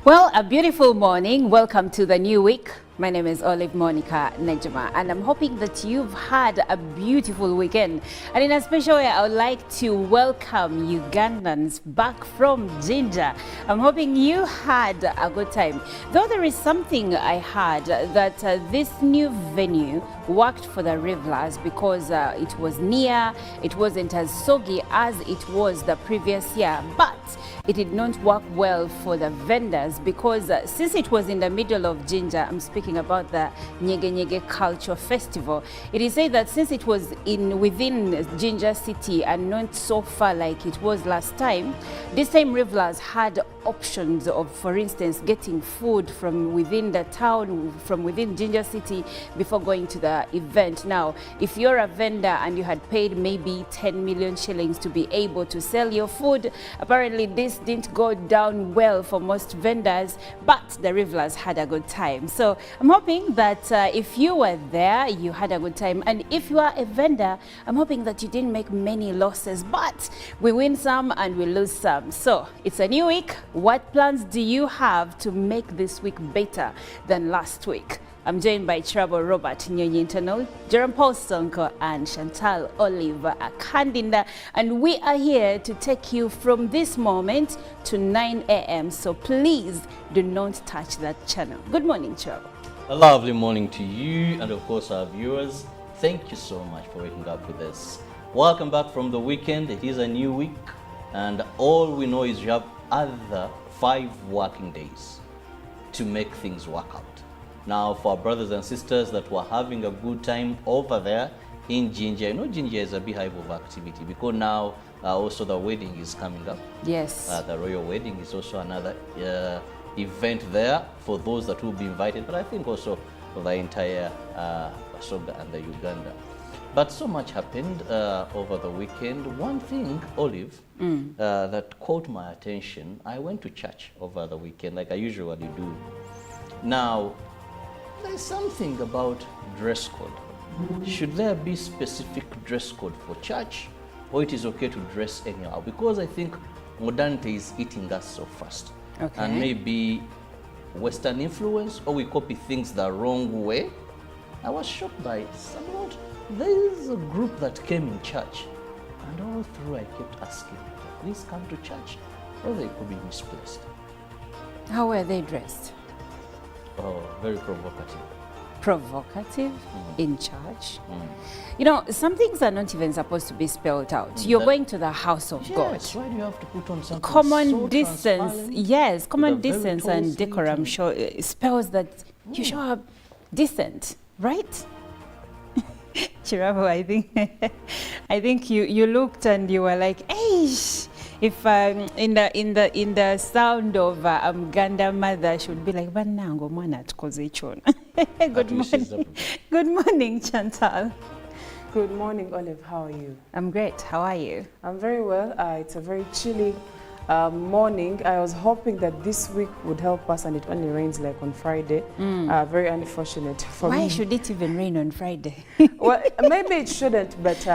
Well, a beautiful morning. Welcome to the new week. My name is Olive Monica Nejima, and I'm hoping that you've had a beautiful weekend. And in a special way, I would like to welcome Ugandans back from Jinja. I'm hoping you had a good time. Though there is something I heard that this new venue worked for the revelers because it was near, it wasn't as soggy as it was the previous year, but it did not work well for the vendors because since it was in the middle of Jinja, I'm speaking about the Nyege Nyege Culture Festival. It is said that since it was within Jinja City and not so far like it was last time, this time revelers had options of, for instance, getting food from within the town, from within Jinja City before going to the event. Now, if you're a vendor and you had paid maybe 10 million shillings to be able to sell your food, apparently this didn't go down well for most vendors, but the revelers had a good time. So I'm hoping that if you were there, you had a good time. And if you are a vendor, I'm hoping that you didn't make many losses, but we win some and we lose some. So it's a new week. What plans do you have to make this week better than last week? I'm joined by Trouble Robert Nyonyi Internal, Jerome Paul Sonko, and Chantal Oliver Akandinda, and we are here to take you from this moment to 9 a.m. So please do not touch that channel. Good morning, Trouble. A lovely morning to you and of course our viewers. Thank you so much for waking up with us. Welcome back from the weekend. It is a new week and all we know is you have other 5 working days to make things work out. Now for our brothers and sisters that were having a good time over there in Jinja, you know Jinja is a beehive of activity because now also the wedding is coming up. Yes. The royal wedding is also another event there for those that will be invited, but I think also for the entire Soga and the Uganda. But so much happened over the weekend. One thing, Olive, that caught my attention, I went to church over the weekend like I usually do. Now, there's something about dress code. Should there be specific dress code for church or it is okay to dress anyhow? Because I think modernity is eating us so fast. Okay. And maybe Western influence, or we copy things the wrong way. I was shocked by somewhat. There is a group that came in church, and all through I kept asking, please come to church, or they could be misplaced. How were they dressed? Oh, very provocative. Provocative in church? You know, some things are not even supposed to be spelled out. You're going to the house of God. Yes, why do you have to put on something Common so distance, yes, common distance and decorum spells that you show up decent, right? Chirabo, I think you looked and you were like, hey, if in the sound of Muganda mother should be like, banango mwana tukoze chono. Good morning. Good morning, Chantal. Good morning, Olive. How are you? I'm great. How are you? I'm very well. It's a very chilly morning. I was hoping that this week would help us, and it only rains like on Friday. Very unfortunate for me. Why should it even rain on Friday? Well, maybe it shouldn't, but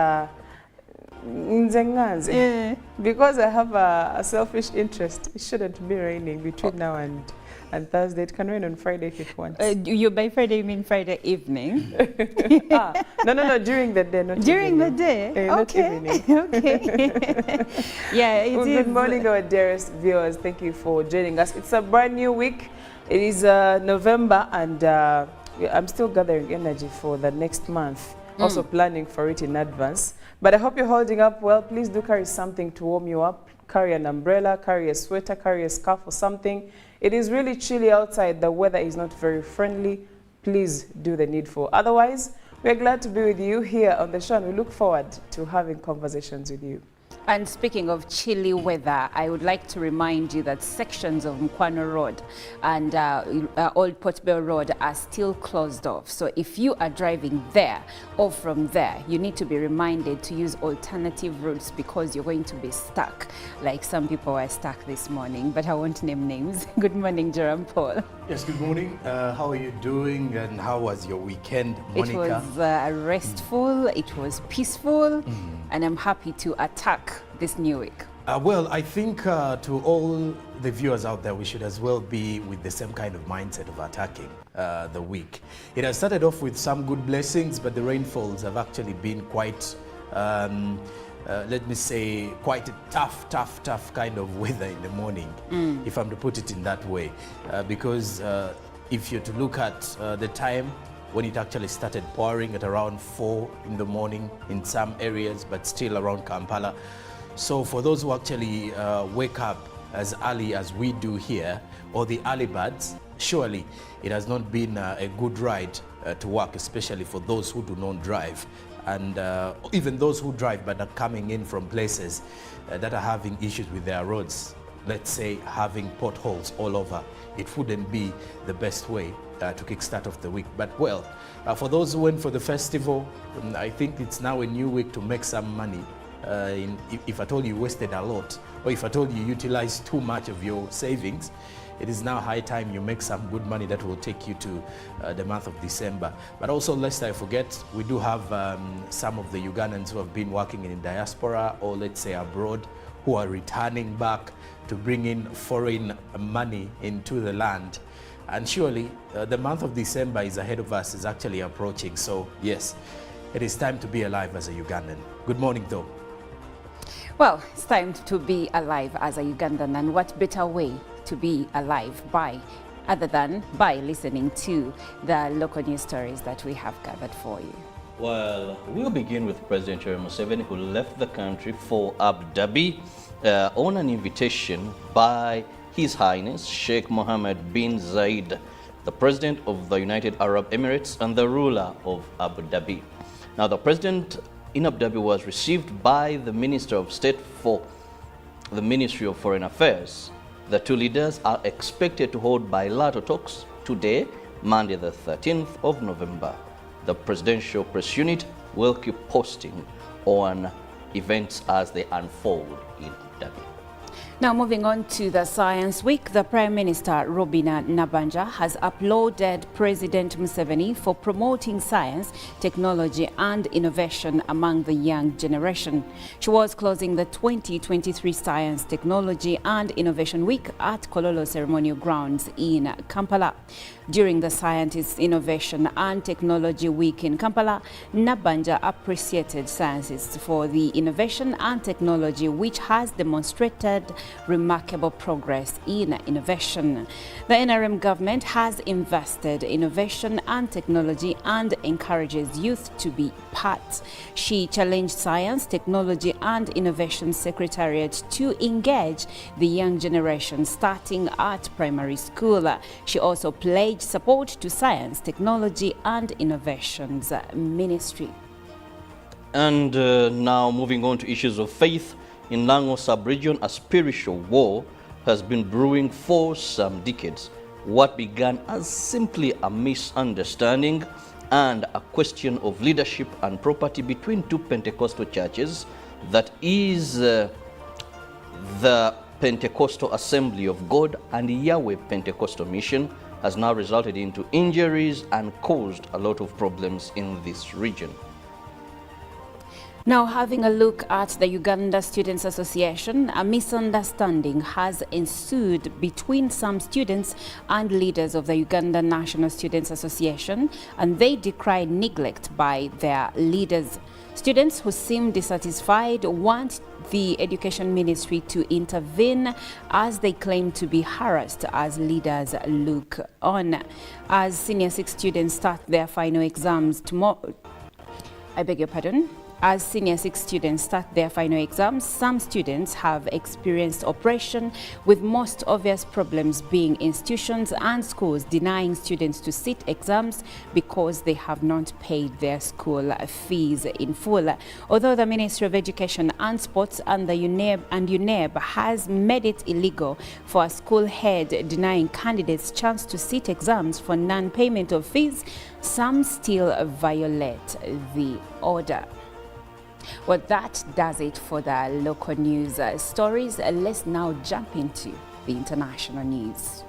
because I have a selfish interest, it shouldn't be raining between now and Thursday. It can rain on Friday if it wants. By Friday, you mean Friday evening? No, during the day, not during evening. the day? Okay. Not evening. Okay. Yeah, it well, is. Good morning, our dearest viewers. Thank you for joining us. It's a brand new week. It is November, and I'm still gathering energy for the next month. Also planning for it in advance. But I hope you're holding up well. Please do carry something to warm you up. Carry an umbrella, carry a sweater, carry a scarf or something. It is really chilly outside. The weather is not very friendly. Please do the needful. Otherwise, we're glad to be with you here on the show, and we look forward to having conversations with you. And speaking of chilly weather, I would like to remind you that sections of Mkwano Road and Old Portbell Road are still closed off. So if you are driving there or from there, you need to be reminded to use alternative routes because you're going to be stuck, like some people were stuck this morning, but I won't name names. Good morning, Jerome Paul. Yes, good morning. How are you doing and how was your weekend, Monica? It was restful, it was peaceful, and I'm happy to attack this new week. Well, I think to all the viewers out there, we should as well be with the same kind of mindset of attacking the week. It has started off with some good blessings, but the rainfalls have actually been quite, let me say, quite a tough kind of weather in the morning, if I'm to put it in that way. Because if you're to look at the time when it actually started pouring at around 4 in the morning in some areas, but still around Kampala. So for those who actually wake up as early as we do here, or the early birds, surely it has not been a good ride to work, especially for those who do not drive. And even those who drive but are coming in from places that are having issues with their roads, let's say having potholes all over, it wouldn't be the best way to kickstart off the week. But well, for those who went for the festival, I think it's now a new week to make some money. If I told you wasted a lot, or if I told you utilized too much of your savings, it is now high time you make some good money that will take you to the month of December. But also, lest I forget, we do have some of the Ugandans who have been working in diaspora, or let's say abroad, who are returning back to bring in foreign money into the land. And surely the month of December is ahead of us, is actually approaching. So yes, it is time to be alive as a Ugandan. Good morning though. Well, it's time to be alive as a Ugandan, and what better way to be alive other than by listening to the local news stories that we have gathered for you. Well, we'll begin with President Yoweri Museveni, who left the country for Abu Dhabi on an invitation by His Highness Sheikh Mohammed bin Zayed, the President of the United Arab Emirates and the ruler of Abu Dhabi. Now, the President in Abu Dhabi was received by the Minister of State for the Ministry of Foreign Affairs. The two leaders are expected to hold bilateral talks today, Monday the 13th of November. The Presidential Press Unit will keep posting on events as they unfold in Abu Dhabi. Now, moving on to the Science Week, the Prime Minister Robina Nabanja has applauded President Museveni for promoting science, technology and innovation among the young generation. She was closing the 2023 Science, Technology and Innovation Week at Kololo Ceremonial Grounds in Kampala. During the Scientist, Innovation and Technology Week in Kampala, Nabanja appreciated scientists for the innovation and technology which has demonstrated remarkable progress in innovation. The NRM government has invested in innovation and technology and encourages youth to be part. She challenged Science, Technology and Innovation Secretariat to engage the young generation starting at primary school. She also pledged support to Science, Technology and Innovations Ministry. And now moving on to issues of faith. In Lango sub-region, a spiritual war has been brewing for some decades. What began as simply a misunderstanding and a question of leadership and property between two Pentecostal churches, that is the Pentecostal Assembly of God and Yahweh Pentecostal Mission, has now resulted into injuries and caused a lot of problems in this region. Now, having a look at the Uganda Students Association, a misunderstanding has ensued between some students and leaders of the Uganda National Students Association, and they decried neglect by their leaders. Students who seem dissatisfied want the Education Ministry to intervene as they claim to be harassed as leaders look on. As Senior 6 students start their final exams tomorrow, As Senior 6 students start their final exams, some students have experienced oppression, with most obvious problems being institutions and schools denying students to sit exams because they have not paid their school fees in full. Although the Ministry of Education and Sports and the UNEB has made it illegal for a school head denying candidates chance to sit exams for non-payment of fees, some still violate the order. Well, that does it for the local news stories. Let's now jump into the international news.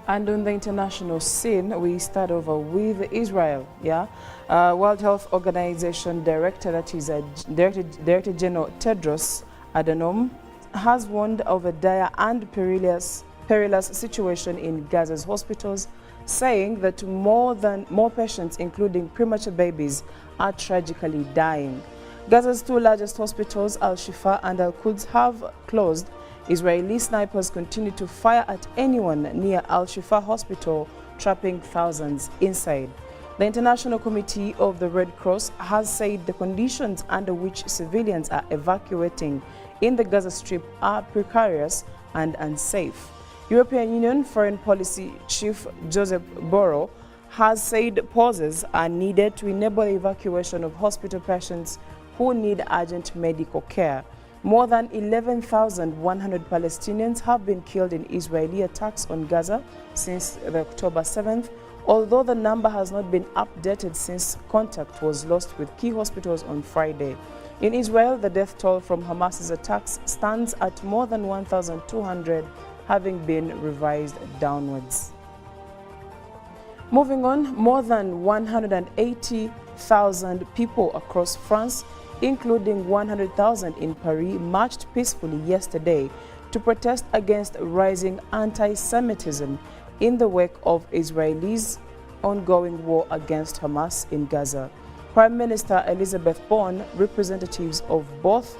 And on the international scene, we start over with Israel. World Health Organization Director, that is Director General Tedros Adhanom has warned of a dire and perilous situation in Gaza's hospitals, saying that more patients, including premature babies, are tragically dying. Gaza's two largest hospitals, Al-Shifa and Al-Quds, have closed. Israeli snipers continue to fire at anyone near Al-Shifa hospital, trapping thousands inside. The International Committee of the Red Cross has said the conditions under which civilians are evacuating in the Gaza Strip are precarious and unsafe. European Union Foreign Policy Chief Joseph Borrell has said pauses are needed to enable the evacuation of hospital patients who need urgent medical care. More than 11,100 Palestinians have been killed in Israeli attacks on Gaza since the October 7th, although the number has not been updated since contact was lost with key hospitals on Friday. In Israel, the death toll from Hamas's attacks stands at more than 1,200, having been revised downwards. Moving on, more than 180,000 people across France, including 100,000 in Paris, marched peacefully yesterday to protest against rising anti-Semitism in the wake of Israelis' ongoing war against Hamas in Gaza. Prime Minister Elizabeth Borne, representatives of both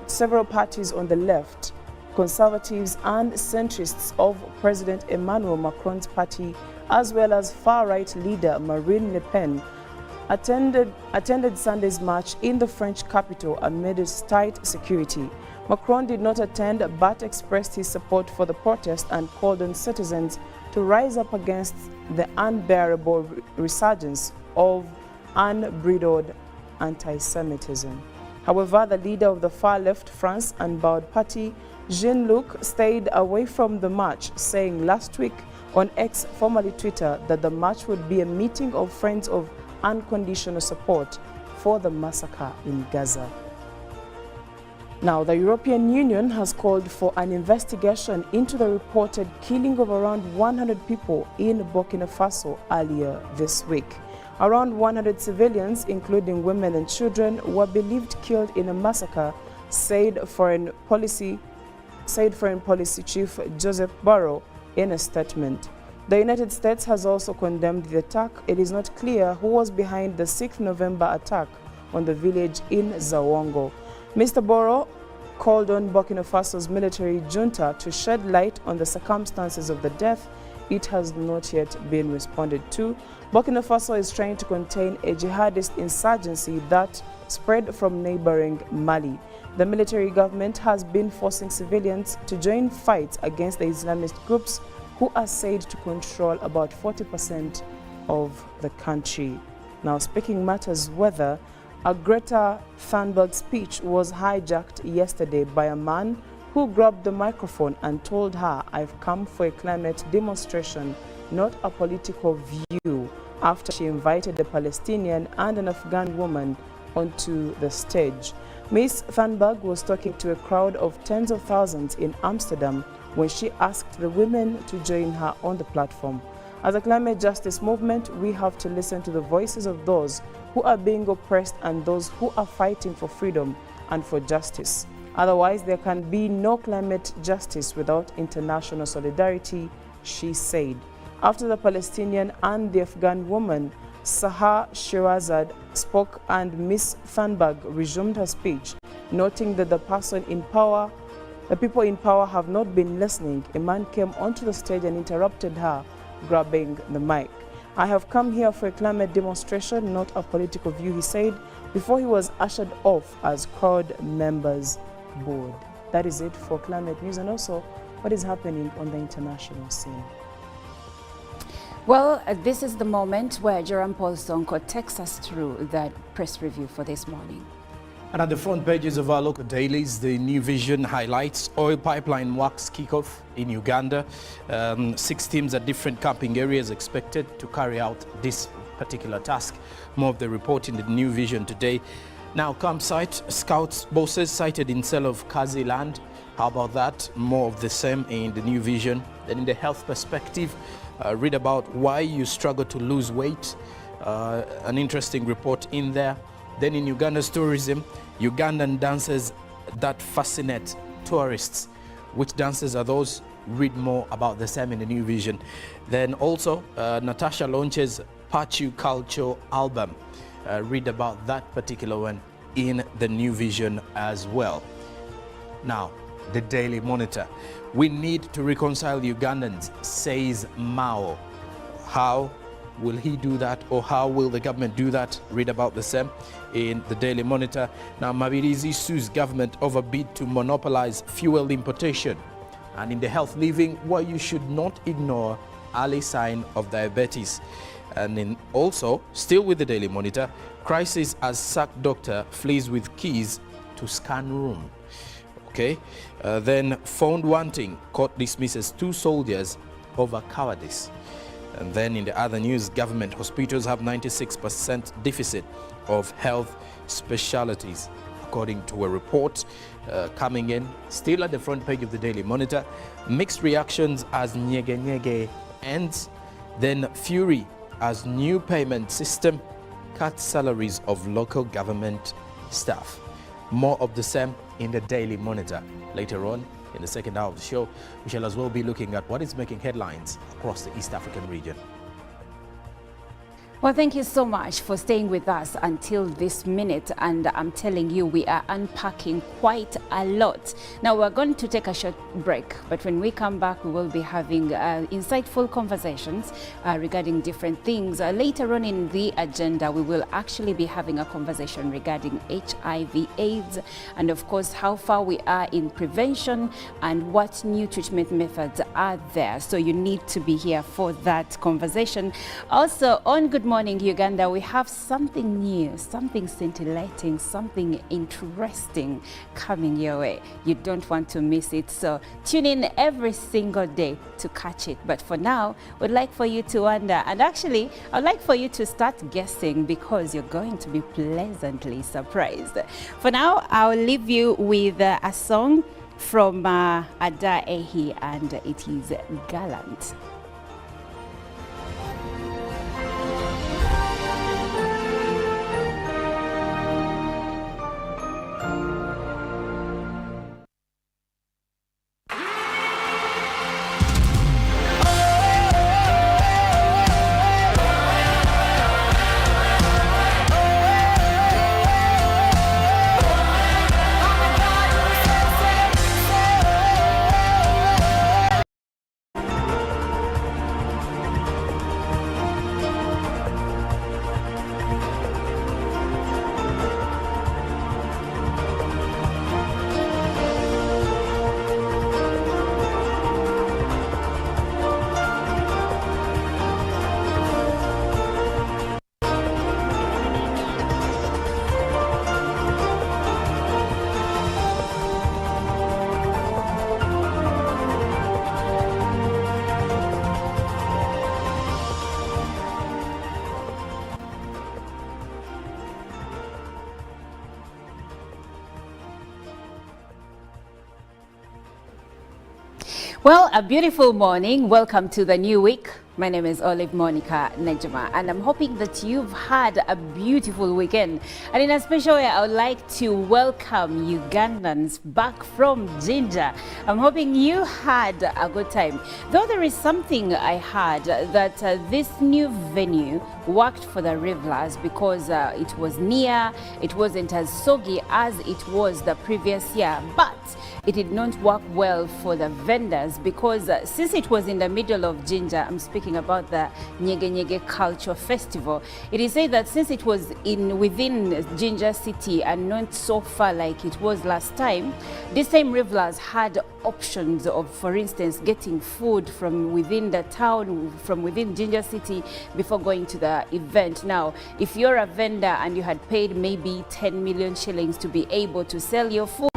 several parties on the left, conservatives and centrists of President Emmanuel Macron's party, as well as far-right leader Marine Le Pen, attended Sunday's march in the French capital amidst tight security. Macron did not attend but expressed his support for the protest and called on citizens to rise up against the unbearable resurgence of unbridled anti-Semitism. However, the leader of the far-left France Unbowed Party, Jean-Luc, stayed away from the march, saying last week on X, formerly Twitter, that the march would be a meeting of friends of unconditional support for the massacre in Gaza. Now, the European Union has called for an investigation into the reported killing of around 100 people in Burkina Faso earlier this week. Around 100 civilians, including women and children, were believed killed in a massacre, said Foreign Policy Chief Joseph Borrell in a statement. The United States has also condemned the attack. It is not clear who was behind the 6th November attack on the village in Zawongo. Mr. Borrell called on Burkina Faso's military junta to shed light on the circumstances of the death. It has not yet been responded to. Burkina Faso is trying to contain a jihadist insurgency that spread from neighboring Mali. The military government has been forcing civilians to join fights against the Islamist groups who are said to control about 40% of the country. Now, speaking matters weather, a Greta Thunberg speech was hijacked yesterday by a man who grabbed the microphone and told her, "I've come for a climate demonstration, not a political view," after she invited a Palestinian and an Afghan woman onto the stage. Ms. Thunberg was talking to a crowd of tens of thousands in Amsterdam when she asked the women to join her on the platform. As a climate justice movement, we have to listen to the voices of those who are being oppressed and those who are fighting for freedom and for justice. Otherwise, there can be no climate justice without international solidarity, she said. After the Palestinian and the Afghan woman, Sahar Shirazad, spoke and Ms. Thunberg resumed her speech, noting that the people in power have not been listening. A man came onto the stage and interrupted her, grabbing the mic. "I have come here for a climate demonstration, not a political view," he said, before he was ushered off as crowd members board. That is it for climate news and also what is happening on the international scene. Well, this is the moment where Joram Paul Sonko takes us through the press review for this morning. And at the front pages of our local dailies, the New Vision highlights oil pipeline works kickoff in Uganda. 6 teams at different camping areas expected to carry out this particular task. More of the report in the New Vision today. Now, campsite scouts bosses sighted in sale of Kazi land. How about that? More of the same in the New Vision. Then in the health perspective, read about why you struggle to lose weight. An interesting report in there. Then in Uganda's tourism, Ugandan dances that fascinate tourists. Which dances are those? Read more about the same in the New Vision. Then also, Natasha launches Pachu Culture album. Read about that particular one in the New Vision as well. Now, the Daily Monitor. We need to reconcile Ugandans, says Mao. How will he do that, or how will the government do that? Read about the same in the Daily Monitor. Now, Mabirizi sues government over bid to monopolize fuel importation. And in the Health Living, why you should not ignore early sign of diabetes. And in also, still with the Daily Monitor, crisis as sacked doctor flees with keys to scan room. Okay, then found wanting, court dismisses 2 soldiers over cowardice. And then in the other news, government hospitals have 96% deficit of health specialties, according to a report coming in, still at the front page of the Daily Monitor. Mixed reactions as Nyege Nyege ends, then fury as new payment system cuts salaries of local government staff. More of the same in the Daily Monitor. Later on, in the second hour of the show, we shall as well be looking at what is making headlines across the East African region. Well, thank you so much for staying with us until this minute, and I'm telling you, we are unpacking quite a lot. Now, we're going to take a short break, but when we come back, we will be having insightful conversations regarding different things. Later on in the agenda, we will actually be having a conversation regarding HIV/AIDS, and of course, how far we are in prevention and what new treatment methods are there. So you need to be here for that conversation. Also, on Good Morning Uganda, we have something new, something scintillating, something interesting coming your way. You don't want to miss it, so tune in every single day to catch it. But for now, we'd like for you to wonder, and actually, I'd like for you to start guessing, because you're going to be pleasantly surprised. For now, I'll leave you with a song from Ada Ehi, and it is Gallant. Well, a beautiful morning. Welcome to the new week. My name is Olive Monica Nejma, and I'm hoping that you've had a beautiful weekend. And in a special way, I would like to welcome Ugandans back from Jinja. I'm hoping you had a good time. Though there is something I heard that this new venue worked for the revelers because it was near, it wasn't as soggy as it was the previous year, but it did not work well for the vendors because since it was in the middle of Jinja, I'm speaking about the Nyege Nyege Culture Festival, it is said that since it was within Jinja City and not so far like it was last time, this time revelers had options of, for instance, getting food from within the town, from within Jinja City before going to the event. Now, if you're a vendor and you had paid maybe 10 million shillings to be able to sell your food,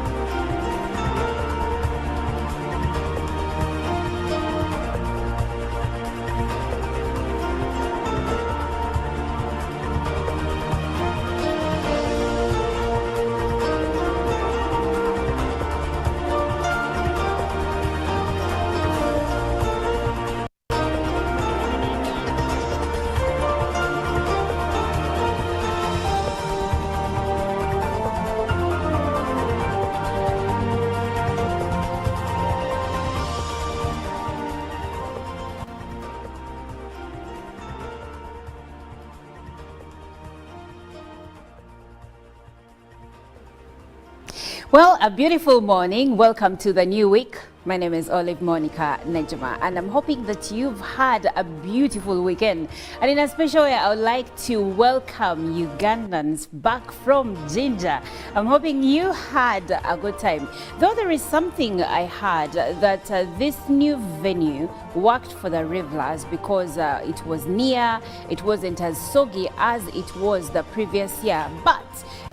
Well, a beautiful morning. Welcome to the new week. My name is Olive Monica Nejima, and I'm hoping that you've had a beautiful weekend. And in a special way, I would like to welcome Ugandans back from Jinja. I'm hoping you had a good time. Though there is something I heard that this new venue worked for the revelers because it was near, it wasn't as soggy as it was the previous year, but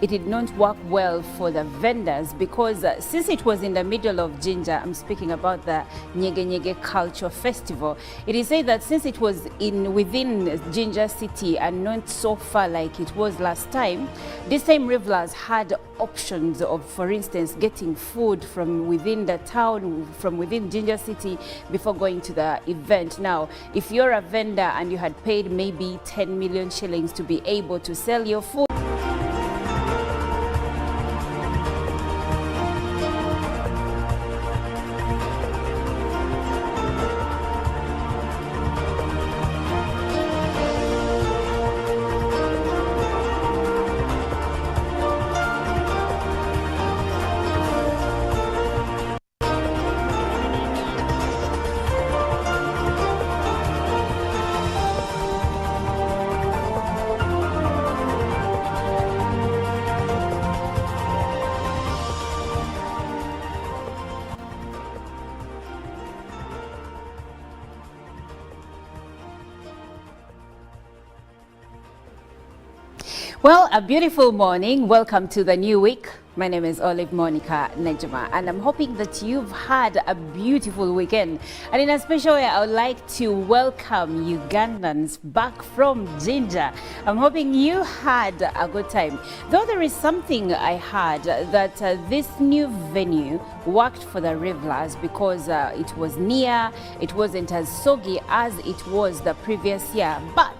it did not work well for the vendors because since it was in the middle of Jinja, I'm speaking about the Nyege Nyege Culture Festival. It is said that since it was within Jinja City and not so far like it was last time, this time revelers had options of, for instance, getting food from within the town, from within Jinja City before going to the event. Now, if you're a vendor and you had paid maybe 10 million shillings to be able to sell your food, well, a beautiful morning. Welcome to the new week. My name is Olive Monica Nejima, and I'm hoping that you've had a beautiful weekend. And in a special way, I would like to welcome Ugandans back from Jinja. I'm hoping you had a good time. Though there is something I heard that this new venue worked for the revelers because it was near, it wasn't as soggy as it was the previous year, but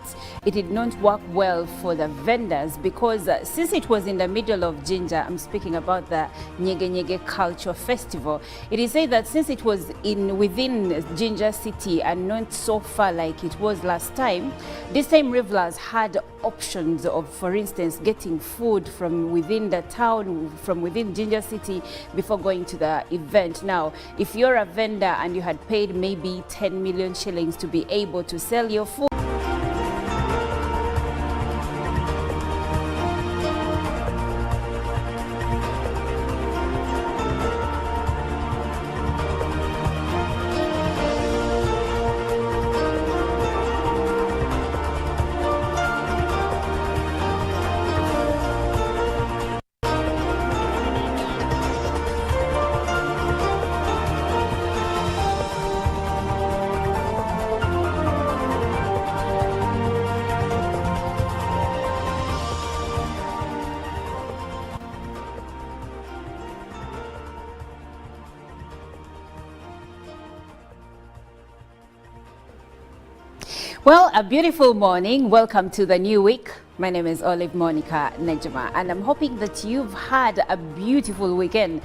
it did not work well for the vendors because since it was in the middle of Jinja, I'm speaking about the Nyege Nyege Culture Festival. It is said that since it was within Jinja City and not so far like it was last time, this time revelers had options of, for instance, getting food from within the town, from within Jinja City before going to the event. Now, if you're a vendor and you had paid maybe 10 million shillings to be able to sell your food, well, a beautiful morning. Welcome to the new week. My name is Olive Monica Nejima, and I'm hoping that you've had a beautiful weekend.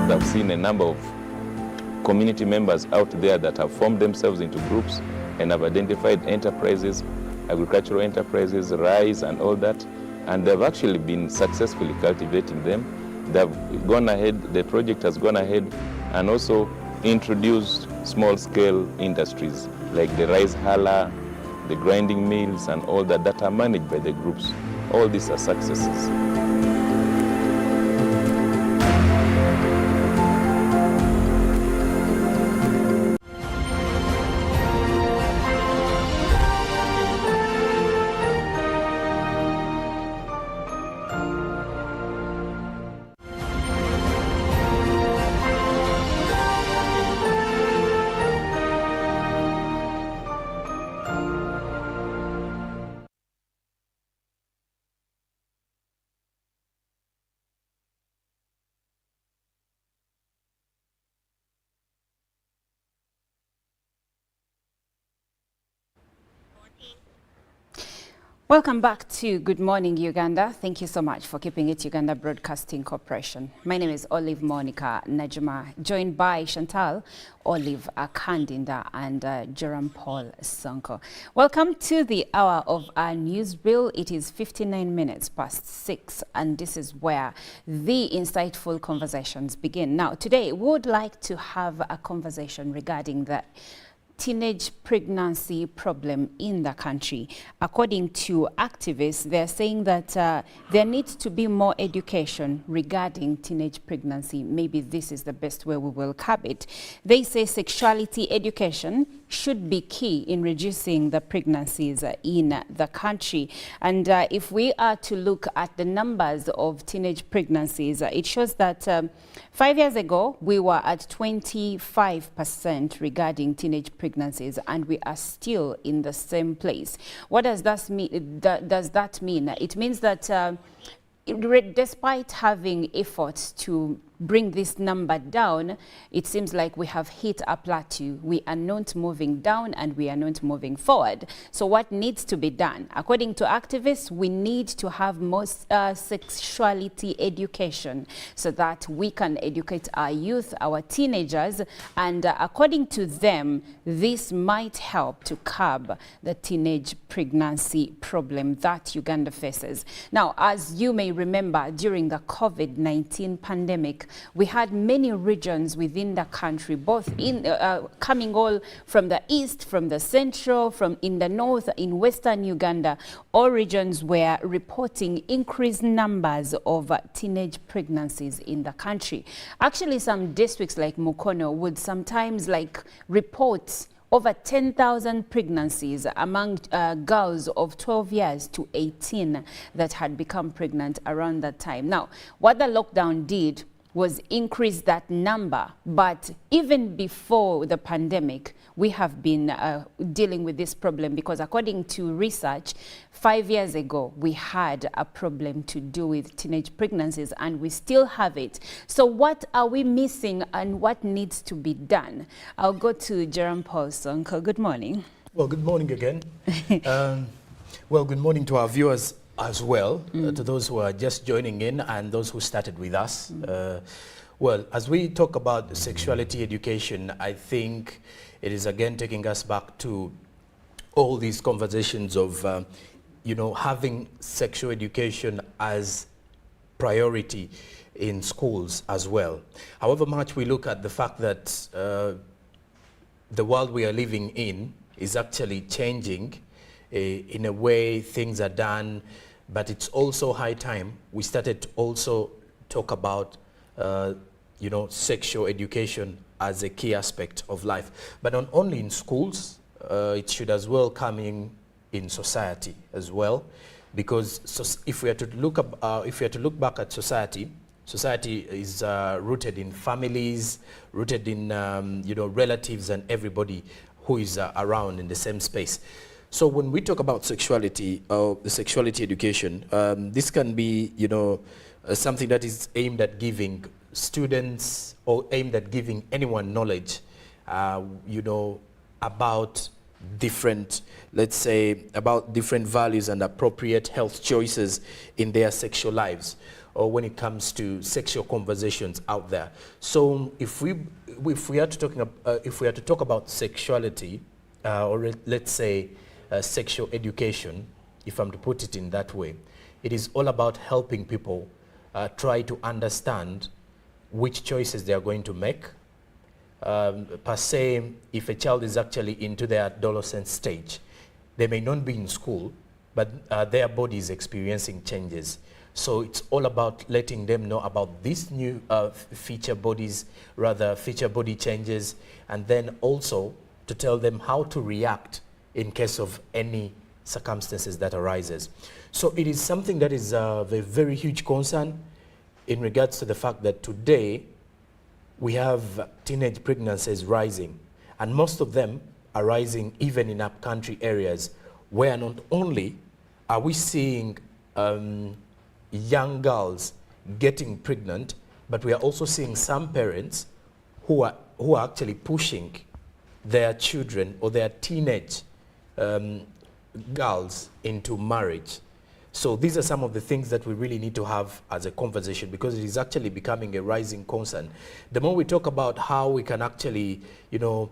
I've seen a number of community members out there that have formed themselves into groups and have identified enterprises, agricultural enterprises, rice and all that, and they've actually been successfully cultivating them. They've gone ahead, the project has gone ahead and also introduced small-scale industries like the rice huller, the grinding mills and all that are managed by the groups. All these are successes. Welcome back to Good Morning Uganda. Thank you so much for keeping it Uganda Broadcasting Corporation. My name is Olive Monica Najima, joined by Chantal, Olive Akandinda, and Jerome Paul Sonko. Welcome to the hour of our news reel. It is 59 minutes past 6, and this is where the insightful conversations begin. Now, today we would like to have a conversation regarding the teenage pregnancy problem in the country. According to activists, they're saying that there needs to be more education regarding teenage pregnancy. Maybe this is the best way we will curb it. They say sexuality education should be key in reducing the pregnancies in the country. And if we are to look at the numbers of teenage pregnancies, it shows that 5 years ago, we were at 25% regarding teenage pregnancies, and we are still in the same place. What does that mean? It means that despite having efforts to bring this number down, it seems like we have hit a plateau. We are not moving down and we are not moving forward. So what needs to be done? According to activists, we need to have more sexuality education so that we can educate our youth, our teenagers, and according to them, this might help to curb the teenage pregnancy problem that Uganda faces. Now, as you may remember, during the COVID-19 pandemic, we had many regions within the country, both in coming all from the east, from the central, from in the north, in western Uganda. All regions were reporting increased numbers of teenage pregnancies in the country. Actually, some districts like Mukono would sometimes report over 10,000 pregnancies among girls of 12 years to 18 that had become pregnant around that time. Now, what the lockdown did was increase that number. But even before the pandemic, we have been dealing with this problem because according to research, 5 years ago, we had a problem to do with teenage pregnancies and we still have it. So what are we missing and what needs to be done? I'll go to Jerome Paul Sonko. Good morning. Well, good morning again. Well, good morning to our viewers as well, to those who are just joining in and those who started with us. Well, as we talk about sexuality education, I think it is again taking us back to all these conversations of, having sexual education as priority in schools as well. However much we look at the fact that the world we are living in is actually changing in a way things are done, but it's also high time we started to also talk about sexual education as a key aspect of life, but not only in schools. It should as well come in society as well, because if we are to look back at society is rooted in families, rooted in relatives and everybody who is around in the same space. So when we talk about sexuality or the sexuality education, this can be, something that is aimed at giving students or aimed at giving anyone knowledge, about different, let's say, about different values and appropriate health choices in their sexual lives, or when it comes to sexual conversations out there. So if we are to talk about sexuality, or let's say sexual education, if I'm to put it in that way, it is all about helping people try to understand which choices they are going to make. Per se, if a child is actually into their adolescent stage, they may not be in school, but their body is experiencing changes. So it's all about letting them know about these new feature body changes, and then also to tell them how to react in case of any circumstances that arises. So it is something that is a very huge concern in regards to the fact that today we have teenage pregnancies rising, and most of them are rising even in upcountry areas where not only are we seeing young girls getting pregnant, but we are also seeing some parents who are girls into marriage. So these are some of the things that we really need to have as a conversation, because it is actually becoming a rising concern. The more we talk about how we can actually, you know,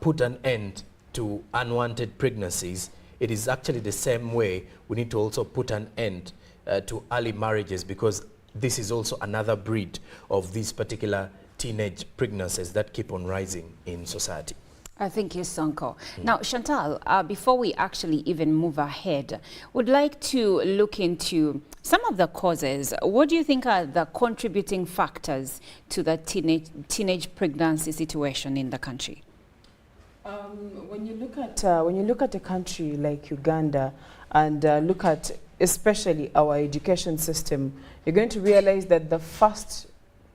put an end to unwanted pregnancies, it is actually the same way we need to also put an end to early marriages, because this is also another breed of these particular teenage pregnancies that keep on rising in society. Thank you, Sonko. Now, Chantal, before we actually even move ahead, would like to look into some of the causes. What do you think are the contributing factors to the teenage pregnancy situation in the country? When you look at a country like Uganda and look at especially our education system, you're going to realize that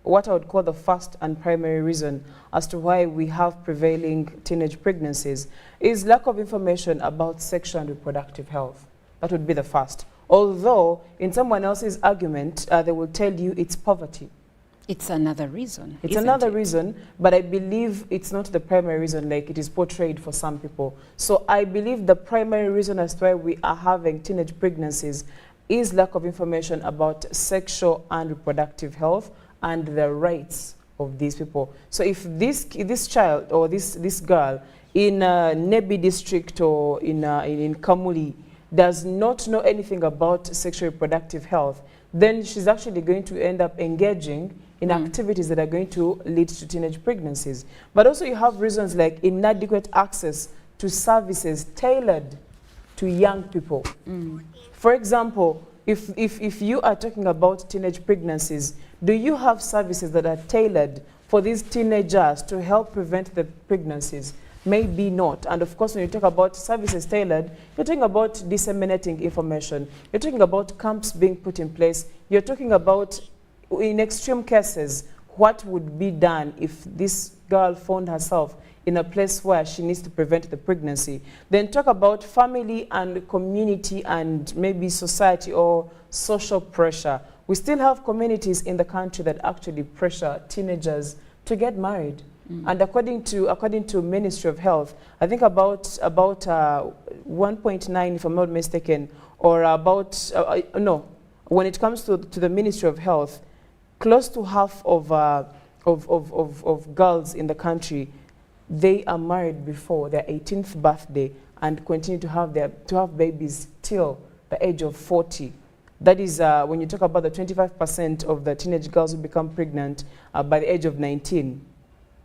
what I would call the first and primary reason as to why we have prevailing teenage pregnancies is lack of information about sexual and reproductive health. That would be the first. Although, in someone else's argument, they will tell you it's poverty. It's another reason. It's another reason, but I believe it's not the primary reason like it is portrayed for some people. So I believe the primary reason as to why we are having teenage pregnancies is lack of information about sexual and reproductive health and the rights of these people. So if this child or this girl in Nebi district or in Kamuli does not know anything about sexual reproductive health, then she's actually going to end up engaging in activities that are going to lead to teenage pregnancies. But also you have reasons like inadequate access to services tailored to young people. For example, if you are talking about teenage pregnancies, do you have services that are tailored for these teenagers to help prevent the pregnancies? Maybe not. And of course, when you talk about services tailored, you're talking about disseminating information. You're talking about camps being put in place. You're talking about, in extreme cases, what would be done if this girl found herself in a place where she needs to prevent the pregnancy. Then talk about family and community and maybe society or social pressure. We still have communities in the country that actually pressure teenagers to get married. And according to Ministry of Health, I think about 1.9, if I'm not mistaken, or about no, when it comes to the Ministry of Health, close to half of girls in the country, they are married before their 18th birthday and continue to have babies till the age of 40. That is when you talk about the 25% of the teenage girls who become pregnant by the age of 19.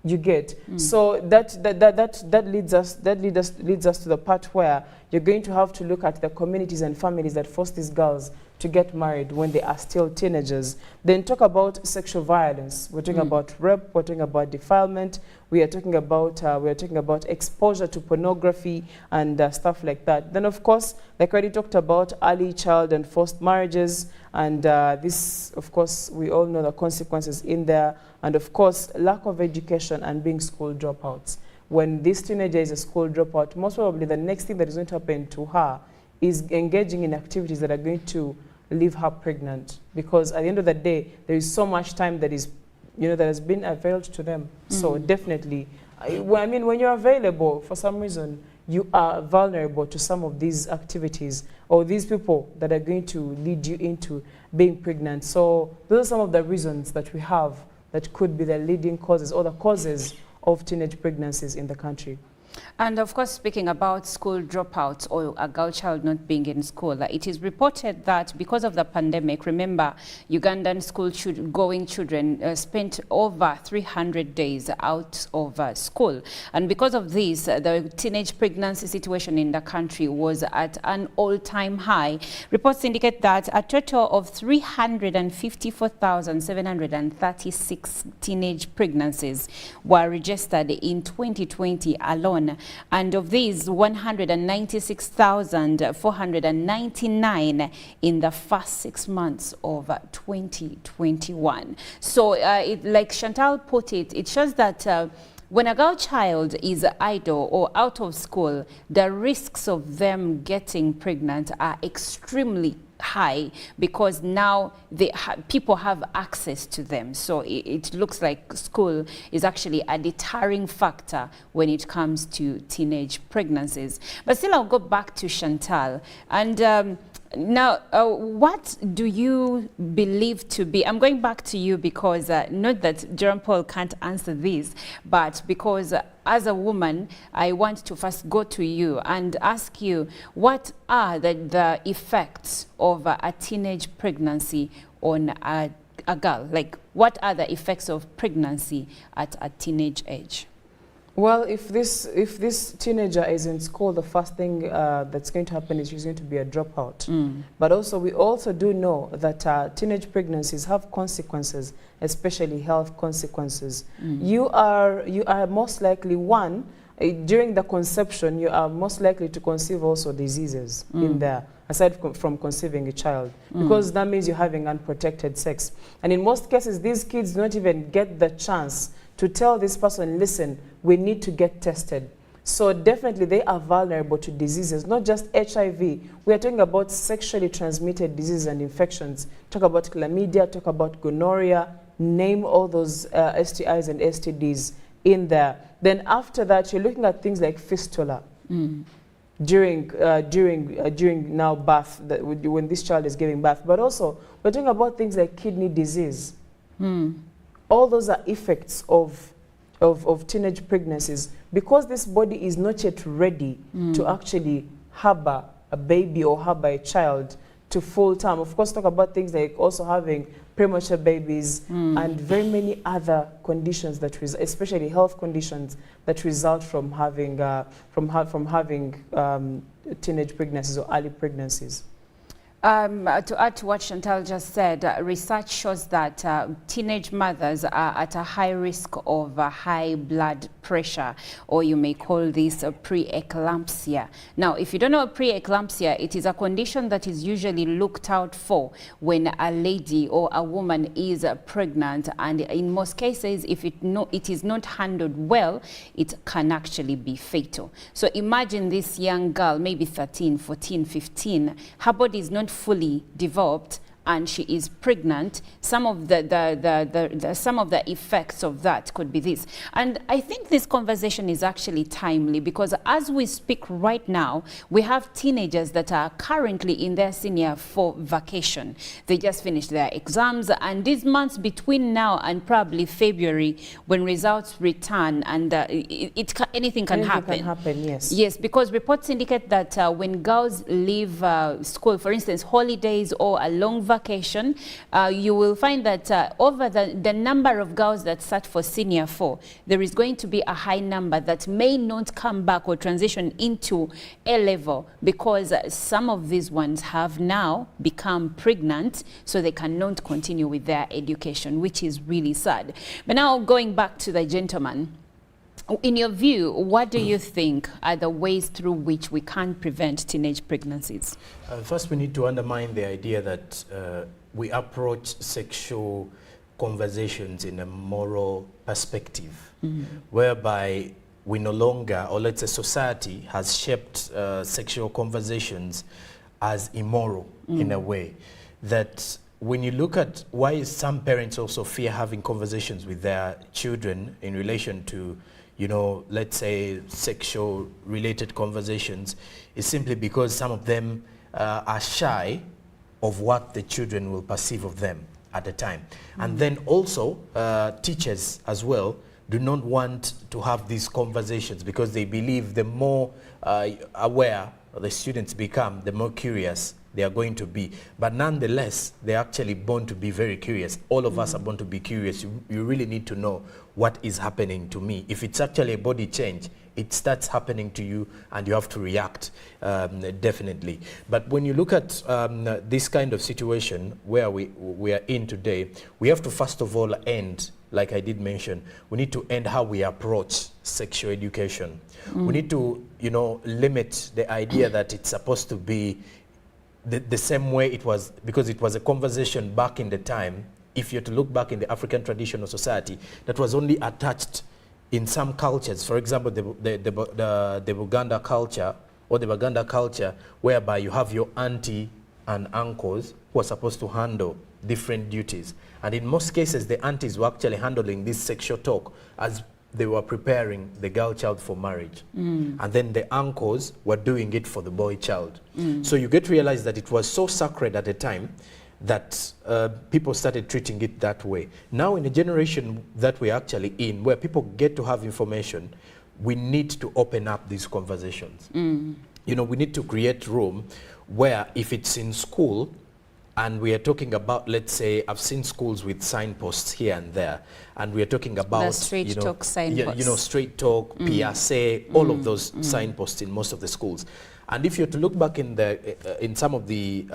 You get so that leads us to the part where you're going to have to look at the communities and families that force these girls to get married when they are still teenagers. Then talk about sexual violence. We're talking about rape. We're talking about defilement. We are talking about exposure to pornography and stuff like that. Then of course, like I already talked about, early child and forced marriages, and this, of course, we all know the consequences in there. And of course, lack of education and being school dropouts. When this teenager is a school dropout, most probably the next thing that is going to happen to her is engaging in activities that are going to leave her pregnant. Because at the end of the day, there is so much time that is, that has been availed to them. So definitely, I mean, when you're available, for some reason, you are vulnerable to some of these activities or these people that are going to lead you into being pregnant. So those are some of the reasons that we have that could be the leading causes or the causes of teenage pregnancies in the country. And of course, speaking about school dropouts or a girl child not being in school, it is reported that because of the pandemic, remember, Ugandan school-going children spent over 300 days out of school. And because of this, the teenage pregnancy situation in the country was at an all-time high. Reports indicate that a total of 354,736 teenage pregnancies were registered in 2020 alone. And of these, 196,499 in the first 6 months of 2021. So like Chantal put it, it shows that when a girl child is idle or out of school, the risks of them getting pregnant are extremely high because now people have access to them. So it looks like school is actually a deterring factor when it comes to teenage pregnancies. But still, I'll go back to Chantal. And now, what do you believe to be, I'm going back to you because not that Jerome Paul can't answer this, but because as a woman, I want to first go to you and ask you, what are the effects of a teenage pregnancy on a girl? Like, what are the effects of pregnancy at a teenage age? Well, if this teenager is in school, the first thing that's going to happen is she's going to be a dropout. But also, we also do know that teenage pregnancies have consequences, especially health consequences. You are most likely during the conception, you are most likely to conceive also diseases in there, aside from conceiving a child, because that means you're having unprotected sex. And in most cases, these kids don't even get the chance to tell this person, listen, we need to get tested. So definitely they are vulnerable to diseases, not just HIV. We are talking about sexually transmitted diseases and infections. Talk about chlamydia, talk about gonorrhea, name all those STIs and STDs in there. Then after that, you're looking at things like fistula. During now birth, when this child is giving birth. But also, we're talking about things like kidney disease. All those are effects of teenage pregnancies, because this body is not yet ready to actually harbor a baby or harbor a child to full term. Of course, talk about things like also having premature babies and very many other conditions that especially health conditions that result from having teenage pregnancies or early pregnancies. To add to what Chantal just said, research shows that teenage mothers are at a high risk of high blood pressure, or you may call this preeclampsia. Now, if you don't know preeclampsia, it is a condition that is usually looked out for when a lady or a woman is pregnant, and in most cases, if it is not handled well, it can actually be fatal. So imagine this young girl, maybe 13, 14, 15, her body is not fully developed and she is pregnant. Some of the effects of that could be this. And I think this conversation is actually timely, because as we speak right now, we have teenagers that are currently in their senior 4 vacation. They just finished their exams, and these months between now and probably February, when results return, and anything can happen. Can happen, yes. Yes, because reports indicate that when girls leave school, for instance, holidays or a long vacation, you will find that over the number of girls that start for senior 4, there is going to be a high number that may not come back or transition into A-level, because some of these ones have now become pregnant, so they cannot continue with their education, which is really sad. But now going back to the gentleman, in your view, what do you think are the ways through which we can prevent teenage pregnancies? First, we need to undermine the idea that we approach sexual conversations in a moral perspective, whereby we no longer, or let's say society has shaped sexual conversations as immoral in a way that when you look at why some parents also fear having conversations with their children in relation to, you know, let's say sexual related conversations, is simply because some of them are shy of what the children will perceive of them at the time. And then also teachers as well do not want to have these conversations, because they believe the more aware the students become, the more curious they are going to be. But nonetheless, they're actually born to be very curious. All of us are born to be curious. You really need to know what is happening to me. If it's actually a body change, it starts happening to you and you have to react, definitely. But when you look at this kind of situation where we are in today, we have to first of all end, like I did mention, we need to end how we approach sexual education. We need to, you know, limit the idea that it's supposed to be the same way it was, because it was a conversation back in the time. If you're to look back in the African traditional society, that was only attached in some cultures. For example, the Uganda culture, or the Baganda culture, whereby you have your auntie and uncles who are supposed to handle different duties. And in most cases, the aunties were actually handling this sexual talk as they were preparing the girl child for marriage. And then the uncles were doing it for the boy child. So you get to realize that it was so sacred at the time that people started treating it that way. Now in the generation that we're actually in, where people get to have information, we need to open up these conversations. You know, we need to create room where if it's in school, and we are talking about, let's say, I've seen schools with signposts here and there, and we are talking about the straight talk signposts. you know, straight talk, PSA, all of those signposts in most of the schools. And if you're to look back in the in some of the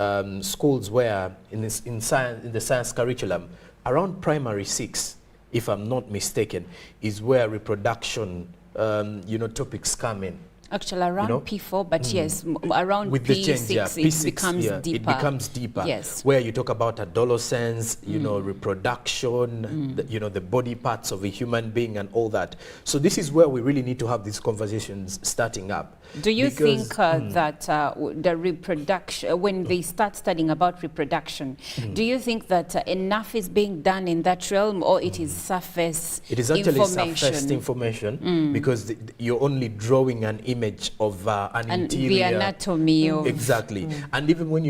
schools where in the science curriculum, around primary 6, if I'm not mistaken, is where reproduction you know, topics come in. Actually, around, you know, P4, but yes, around with P6, the change, yeah, P6, it becomes deeper. It becomes deeper. Yes. Where you talk about adolescence, you know, reproduction, you know, the body parts of a human being and all that. So this is where we really need to have these conversations starting up. Do you think that the reproduction, when they start studying about reproduction, do you think that enough is being done in that realm, or it is surface information? It is actually surface information, because you're only drawing an image of an interior. The anatomy of... Exactly. And even when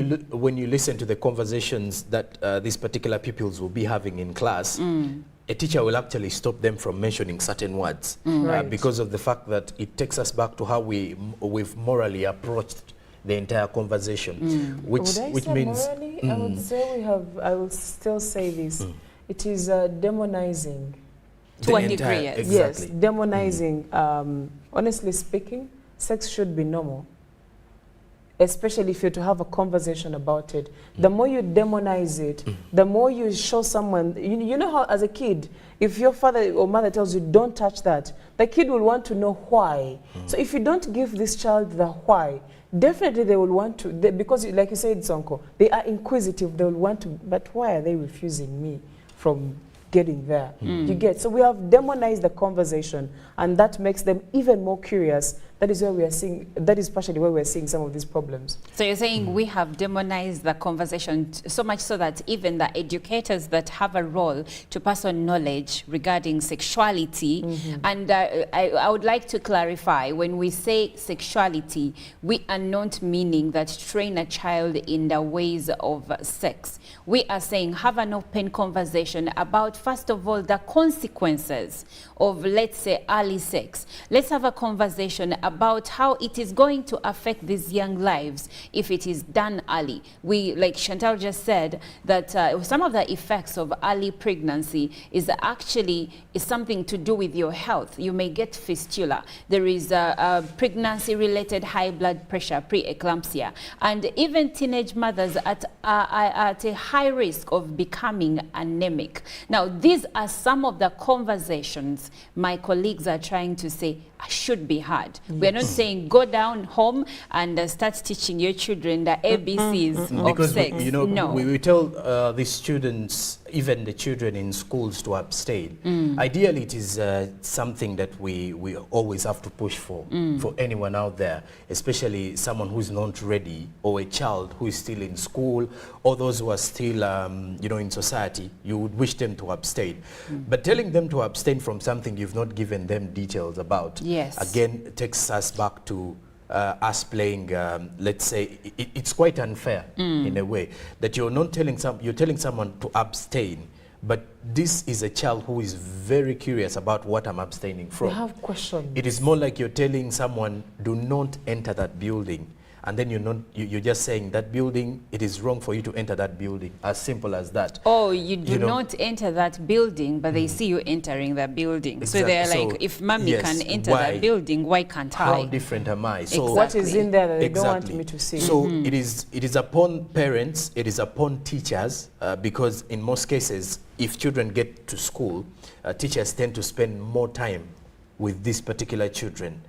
you listen to the conversations that these particular pupils will be having in class, a teacher will actually stop them from mentioning certain words because of the fact that it takes us back to how we've morally approached the entire conversation, which means morally, I would say I will still say this. It is demonizing. To a degree, yes. Exactly. Yes, demonizing. Honestly speaking, sex should be normal, especially if you're to have a conversation about it. The more you demonize it, the more you show someone, you know how as a kid, if your father or mother tells you don't touch that, the kid will want to know why. So if you don't give this child the why, definitely they will want to, because like you said, Sonko, they are inquisitive, they will want to, but why are they refusing me from getting there? You get, so we have demonized the conversation, and that makes them even more curious. That is where we are seeing, that is partially where we're seeing some of these problems. So you're saying we have demonized the conversation so much so that even the educators that have a role to pass on knowledge regarding sexuality, and I would like to clarify, when we say sexuality, we are not meaning that train a child in the ways of sex. We are saying have an open conversation about, first of all, the consequences of, let's say, early sex. Let's have a conversation about how it is going to affect these young lives if it is done early. We, like Chantal just said, that some of the effects of early pregnancy is actually something to do with your health. You may get fistula. There is pregnancy-related high blood pressure, preeclampsia, and even teenage mothers at a high risk of becoming anemic. Now, these are some of the conversations my colleagues are trying to say should be had. We're not saying go down home and start teaching your children the ABCs of sex. We, you know, we tell these students, even the children in schools, to abstain. Ideally, it is something that we always have to push for anyone out there, especially someone who's not ready, or a child who is still in school, or those who are still you know, in society. You would wish them to abstain. But telling them to abstain from something you've not given them details about, again, takes us back to us playing, let's say, it's quite unfair in a way that you're not telling you're telling someone to abstain, but this is a child who is very curious about what I'm abstaining from. They have questions. It is more like you're telling someone, do not enter that building. And then you're just saying that building, it is wrong for you to enter that building. As simple as that. Oh, you do not enter that building, but they see you entering the building. Exactly. So they're like, if mommy can enter that building, why can't I? How different am I? So what is in there that they don't want me to see? So it is upon parents, it is upon teachers, because in most cases, if children get to school, teachers tend to spend more time with these particular children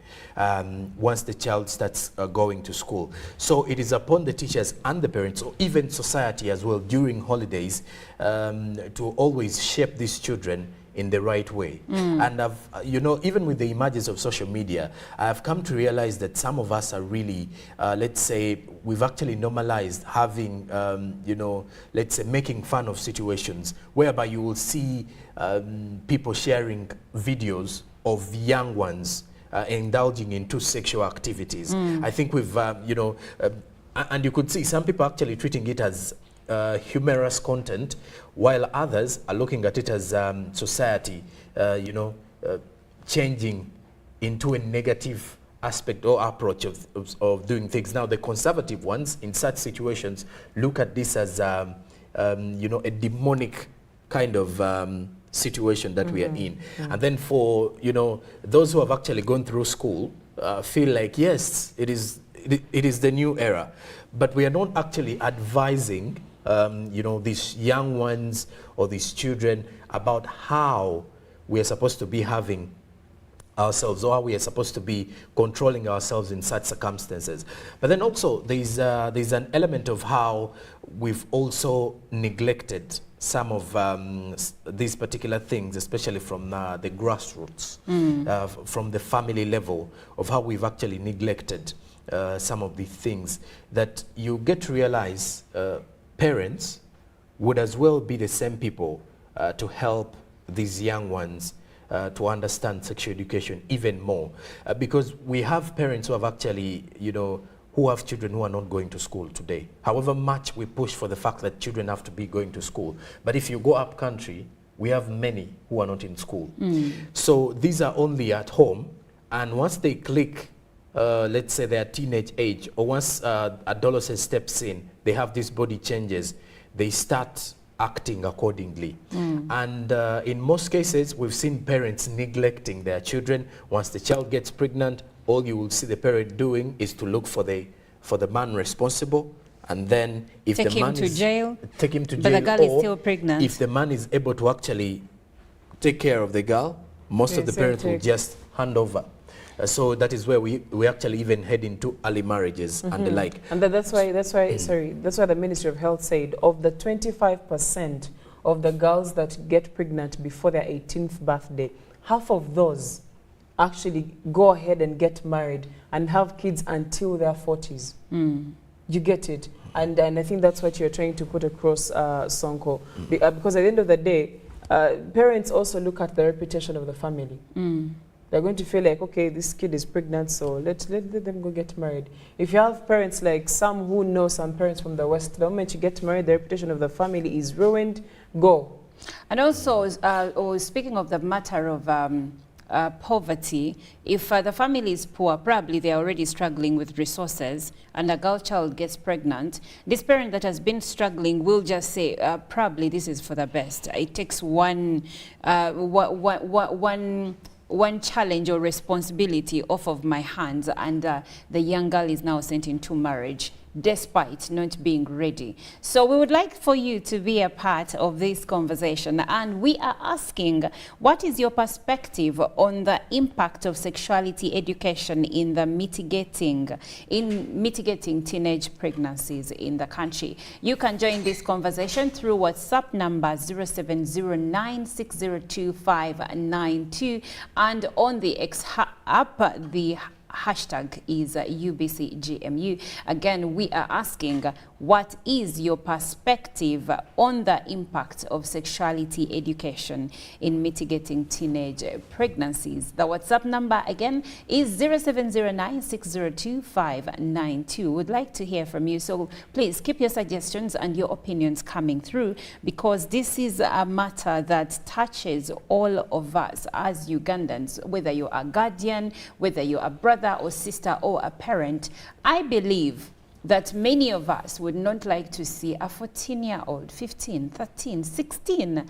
once the child starts going to school. So it is upon the teachers and the parents, or even society as well, during holidays, to always shape these children in the right way. And I've, you know, even with the emergence of social media, I've come to realize that some of us are really, let's say, we've actually normalized having, you know, let's say, making fun of situations whereby you will see people sharing videos of young ones indulging into sexual activities. I think we've, you know, and you could see some people actually treating it as humorous content, while others are looking at it as society, you know, changing into a negative aspect or approach of doing things. Now, the conservative ones in such situations look at this as, you know, a demonic kind of situation that we are in. And then for, you know, those who have actually gone through school feel like, yes, it is the new era. But we are not actually advising, you know, these young ones or these children about how we are supposed to be having ourselves, or how we are supposed to be controlling ourselves in such circumstances. But then also there's an element of how we've also neglected some of these particular things, especially from the grassroots, from the family level, of how we've actually neglected some of the things that you get to realize parents would as well be the same people to help these young ones to understand sexual education even more. Because we have parents who have actually, you know, who have children who are not going to school today. However much we push for the fact that children have to be going to school. But if you go up country, we have many who are not in school. So these are only at home, and once they click, let's say their teenage age, or once adolescence steps in, they have these body changes, they start acting accordingly. And in most cases, we've seen parents neglecting their children. Once the child gets pregnant, all you will see the parent doing is to look for the man responsible, and then if take the man him to jail, take him to jail, but the girl is or still pregnant. if the man is able to actually take care of the girl, most of the parents will just hand over. So that is where we actually even head into early marriages and the like. And that's why the Ministry of Health said of the 25% of the girls that get pregnant before their 18th birthday, half of those actually go ahead and get married and have kids until their 40s. You get it? And I think that's what you're trying to put across, Sonko. Because at the end of the day, parents also look at the reputation of the family. They're going to feel like, okay, this kid is pregnant, so let them go get married. If you have parents like some who know some parents from the West, the moment you get married, the reputation of the family is ruined. Go. And also, speaking of the matter of poverty, if the family is poor, probably they're already struggling with resources, and a girl child gets pregnant, this parent that has been struggling will just say, probably this is for the best. It takes one challenge or responsibility off of my hands, and the young girl is now sent into marriage despite not being ready. So we would like for you to be a part of this conversation, and we are asking, what is your perspective on the impact of sexuality education in the mitigating teenage pregnancies in the country? You can join this conversation through WhatsApp number 0709602592, and on the X app, the hashtag is UBCGMU. Again, we are asking, what is your perspective on the impact of sexuality education in mitigating teenage pregnancies? The WhatsApp number again is 0709602592. We'd like to hear from you, so please keep your suggestions and your opinions coming through, because this is a matter that touches all of us as Ugandans, whether you're a guardian, whether you're a brother or sister or a parent. I believe that many of us would not like to see a 14-year-old, 15, 13, 16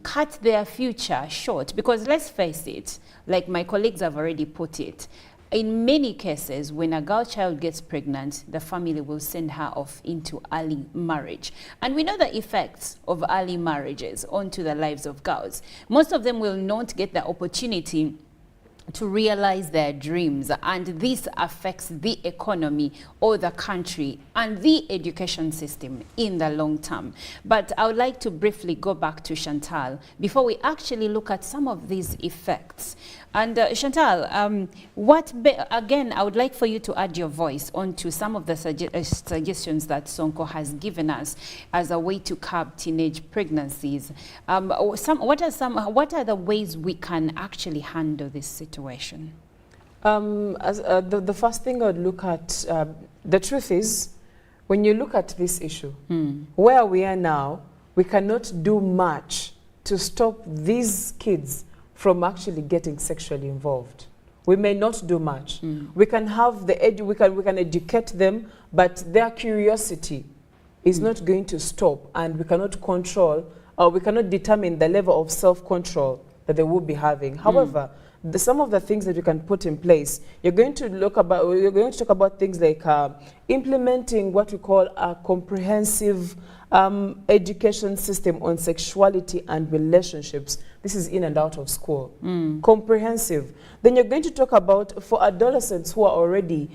cut their future short, because let's face it, like my colleagues have already put it, in many cases, when a girl child gets pregnant, the family will send her off into early marriage. And we know the effects of early marriages onto the lives of girls. Most of them will not get the opportunity to realize their dreams, and this affects the economy or the country and the education system in the long term. But I would like to briefly go back to Chantal before we actually look at some of these effects. And Chantal, again, I would like for you to add your voice onto some of the suggestions that Sonko has given us as a way to curb teenage pregnancies. What are the ways we can actually handle this situation? The first thing I would look at, the truth is, when you look at this issue, where we are now, we cannot do much to stop these kids from actually getting sexually involved. We may not do much. We can have we can educate them, but their curiosity is not going to stop, and we cannot control, or we cannot determine the level of self-control that they will be having. However, some of the things that we can put in place, you're going to talk about things like implementing what we call a comprehensive education system on sexuality and relationships. This is in and out of school. Comprehensive. Then you're going to talk about, for adolescents who are already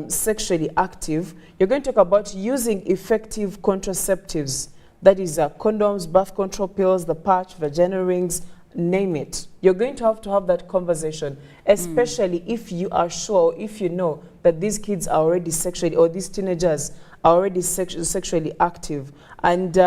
sexually active, you're going to talk about using effective contraceptives. That is condoms, birth control pills, the patch, vaginal rings, name it. You're going to have that conversation, especially if you are sure, if you know that these kids are already sexually, or these teenagers are already sexually active. And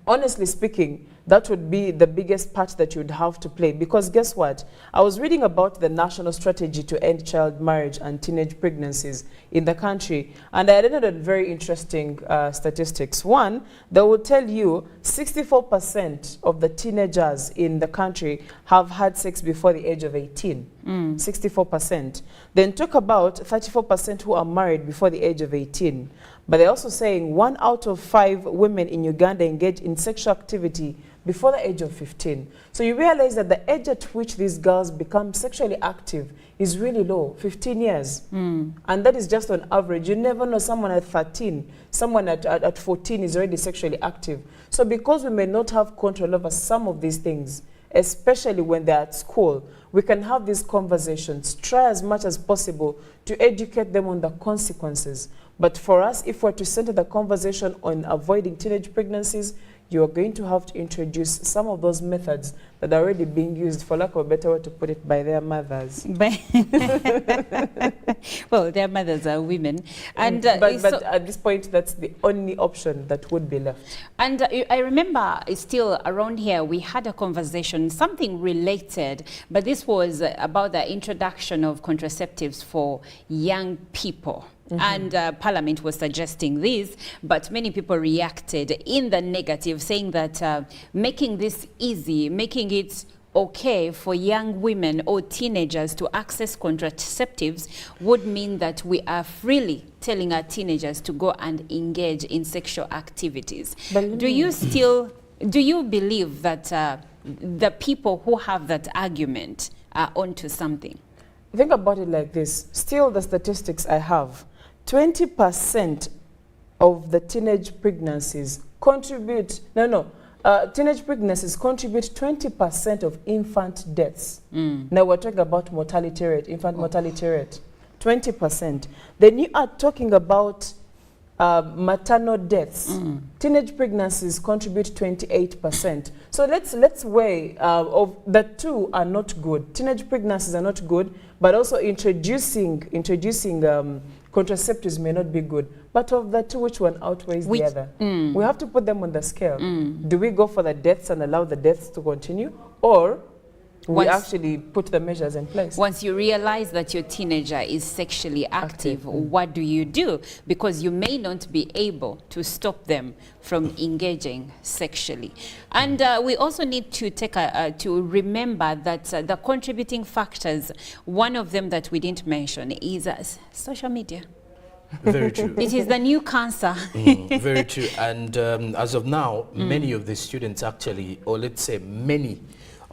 honestly speaking, that would be the biggest part that you'd have to play. Because guess what? I was reading about the national strategy to end child marriage and teenage pregnancies in the country, and I identified very interesting statistics. One, they will tell you 64% of the teenagers in the country have had sex before the age of 18. 64%. Then talk about 34% who are married before the age of 18. But they're also saying 1 out of 5 women in Uganda engage in sexual activity before the age of 15. So you realize that the age at which these girls become sexually active is really low, 15 years. And that is just on average. You never know, someone at 13, someone at 14 is already sexually active. So because we may not have control over some of these things, especially when they're at school, we can have these conversations, try as much as possible to educate them on the consequences. But for us, if we're to center the conversation on avoiding teenage pregnancies, you are going to have to introduce some of those methods that are already being used, for lack of a better way to put it, by their mothers. Well, their mothers are women. And but at this point, that's the only option that would be left. And I remember still around here, we had a conversation, something related, but this was about the introduction of contraceptives for young people. And Parliament was suggesting this, but many people reacted in the negative, saying that making this easy, making it okay for young women or teenagers to access contraceptives would mean that we are freely telling our teenagers to go and engage in sexual activities. Do you believe that the people who have that argument are onto something? Think about it like this. Still, the statistics I have, 20% of the teenage pregnancies contribute, teenage pregnancies contribute 20% of infant deaths. Now we're talking about mortality rate, infant mortality rate, 20%. Then you are talking about maternal deaths. Teenage pregnancies contribute 28%. So let's weigh, of the two are not good. Teenage pregnancies are not good, but also introducing contraceptives may not be good. But of the two, which one outweighs the other? We have to put them on the scale. Do we go for the deaths and allow the deaths to continue? Or we actually put the measures in place? Once you realize that your teenager is sexually active, what do you do? Because you may not be able to stop them from engaging sexually. And we also need to take to remember that the contributing factors, one of them that we didn't mention is social media. Very true. It is the new cancer. Very true. And as of now, many of the students actually, or let's say many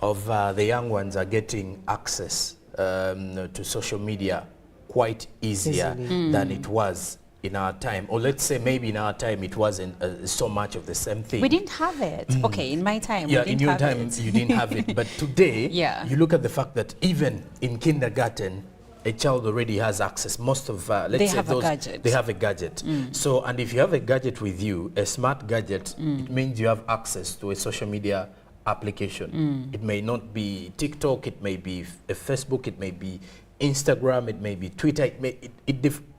of the young ones are getting access to social media quite easier than it was in our time, or let's say maybe in our time it wasn't so much of the same thing. We didn't have it. Okay, in my time, Yeah, we didn't in your have time it. you didn't have it, but today Yeah. you look at the fact that even in kindergarten, a child already has access. Most of, let's They say have a those, gadget. they have a gadget. So, and if you have a gadget with you, a smart gadget, it means you have access to a social media application. It may not be TikTok, it may be a Facebook, it may be Instagram, it may be Twitter.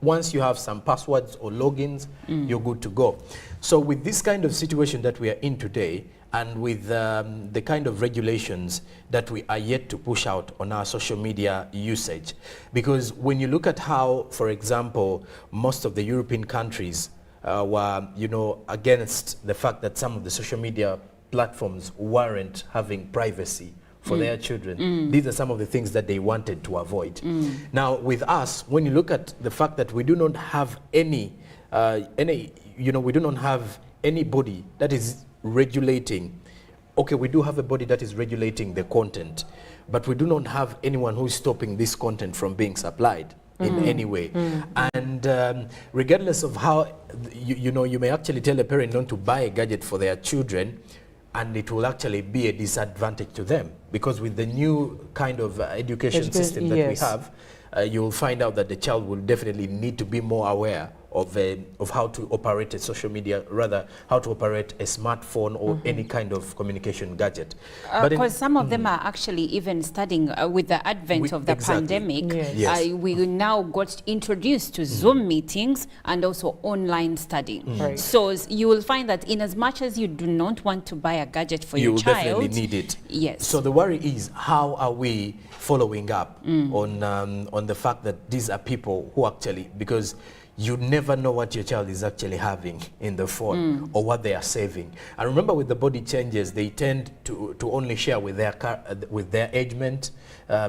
Once you have some passwords or logins, you're good to go. So with this kind of situation that we are in today, and with the kind of regulations that we are yet to push out on our social media usage, because when you look at how, for example, most of the European countries were, against the fact that some of the social media platforms weren't having privacy for their children. These are some of the things that they wanted to avoid. Now, with us, when you look at the fact that we do not have we do not have anybody that is regulating. Okay, we do have a body that is regulating the content, but we do not have anyone who is stopping this content from being supplied in any way. And regardless of how, you may actually tell a parent not to buy a gadget for their children, and it will actually be a disadvantage to them, because with the new kind of education system that we have, you'll find out that the child will definitely need to be more aware of how to operate a social media, rather how to operate a smartphone or any kind of communication gadget. Because some of them are actually even studying with the advent of the pandemic. Yes. We now got introduced to Zoom meetings and also online studying. Right. So you will find that in as much as you do not want to buy a gadget for your child, you definitely need it. Yes. So the worry is, how are we following up on the fact that these are people who actually, because you never know what your child is actually having in the phone or what they are saving. And remember, with the body changes, they tend to only share with their age mate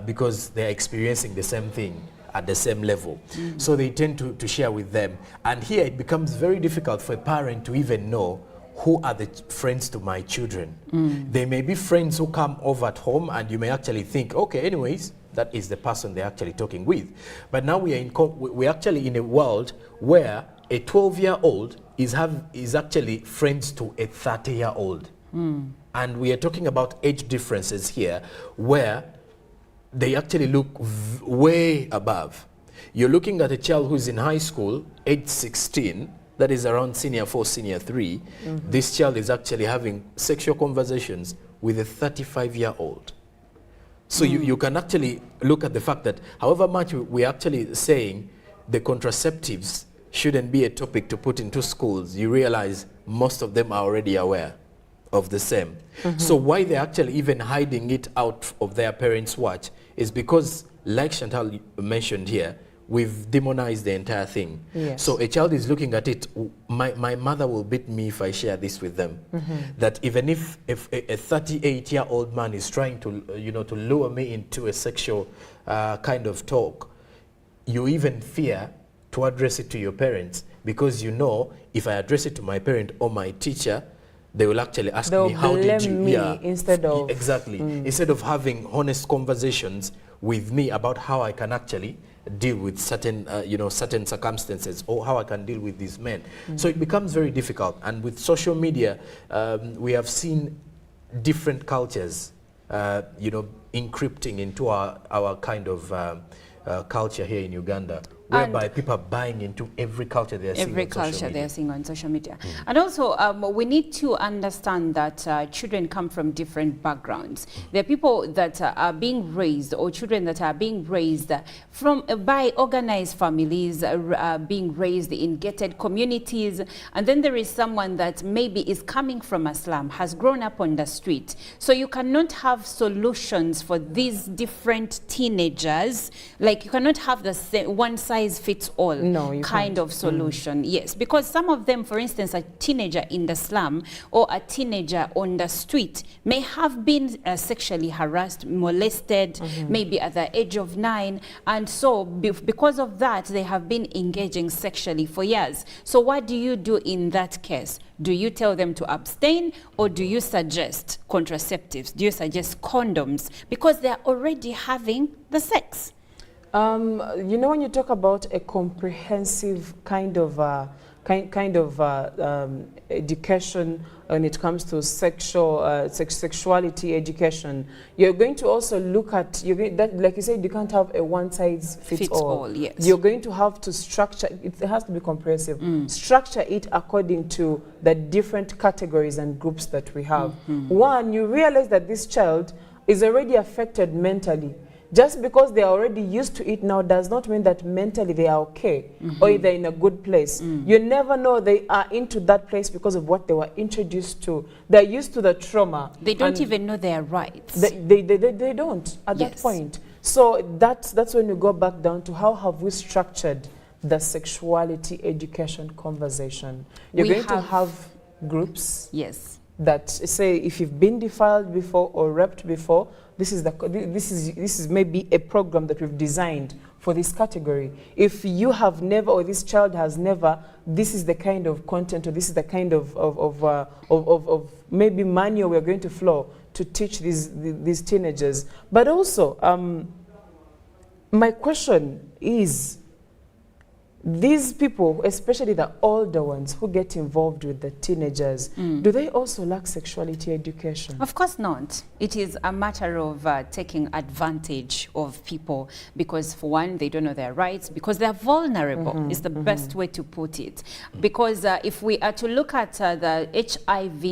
because they're experiencing the same thing at the same level. So they tend to share with them. And here it becomes very difficult for a parent to even know who are the friends to my children. They may be friends who come over at home, and you may actually think, okay, anyways, that is the person they're actually talking with. But now we're actually in a world where a 12-year-old is actually friends to a 30-year-old. And we are talking about age differences here, where they actually look way above. You're looking at a child who's in high school, age 16, that is around senior 4, senior 3. This child is actually having sexual conversations with a 35-year-old. So you can actually look at the fact that however much we're actually saying the contraceptives shouldn't be a topic to put into schools, you realize most of them are already aware of the same. So why they're actually even hiding it out of their parents' watch is because, like Chantal mentioned here, we've demonized the entire thing. Yes. So a child is looking at it, my mother will beat me if I share this with them. That even if a 38-year-old man is trying to, to lure me into a sexual kind of talk, you even fear to address it to your parents, because if I address it to my parent or my teacher, they will actually ask me, how did you? Instead of... Exactly. Instead of having honest conversations with me about how I can actually deal with certain, certain circumstances, or how I can deal with these men. So it becomes very difficult. And with social media, we have seen different cultures, encrypting into our kind of culture here in Uganda, whereby people are buying into every culture they're seeing on social media. Every culture they're seeing on social media. And also, we need to understand that children come from different backgrounds. There are people that are being raised, or children that are being raised by organized families, being raised in gated communities. And then there is someone that maybe is coming from a slum, has grown up on the street. So you cannot have solutions for these different teenagers. Like, you cannot have the same one size fits all kind of solution. Yes, because some of them, for instance, a teenager in the slum or a teenager on the street may have been sexually harassed, molested, maybe at the age of 9, and so because of that they have been engaging sexually for years. So what do you do in that case? Do you tell them to abstain, or do you suggest contraceptives? Do you suggest condoms? Because they're already having the sex. You know, when you talk about a comprehensive kind of education when it comes to sexuality education, you're going to also look at, like you said, you can't have a one-size-fits-all. Yes. You're going to have to structure, it has to be comprehensive, structure it according to the different categories and groups that we have. One, you realize that this child is already affected mentally. Just because they are already used to it now does not mean that mentally they are okay or they're in a good place. You never know they are into that place because of what they were introduced to. They're used to the trauma. They don't even know their rights. They don't at that point. So that's when you go back down to how have we structured the sexuality education conversation. You're going to have groups. Yes. That say if you've been defiled before or raped before, this is maybe a program that we've designed for this category. If you have never, or this child has never, this is the kind of content, or this is the kind of maybe manual we're going to flow to teach these teenagers. But also, my question is, these people, especially the older ones who get involved with the teenagers, do they also lack sexuality education? Of course not. It is a matter of taking advantage of people because, for one, they don't know their rights, because they're vulnerable is the best way to put it. Because if we are to look at the HIV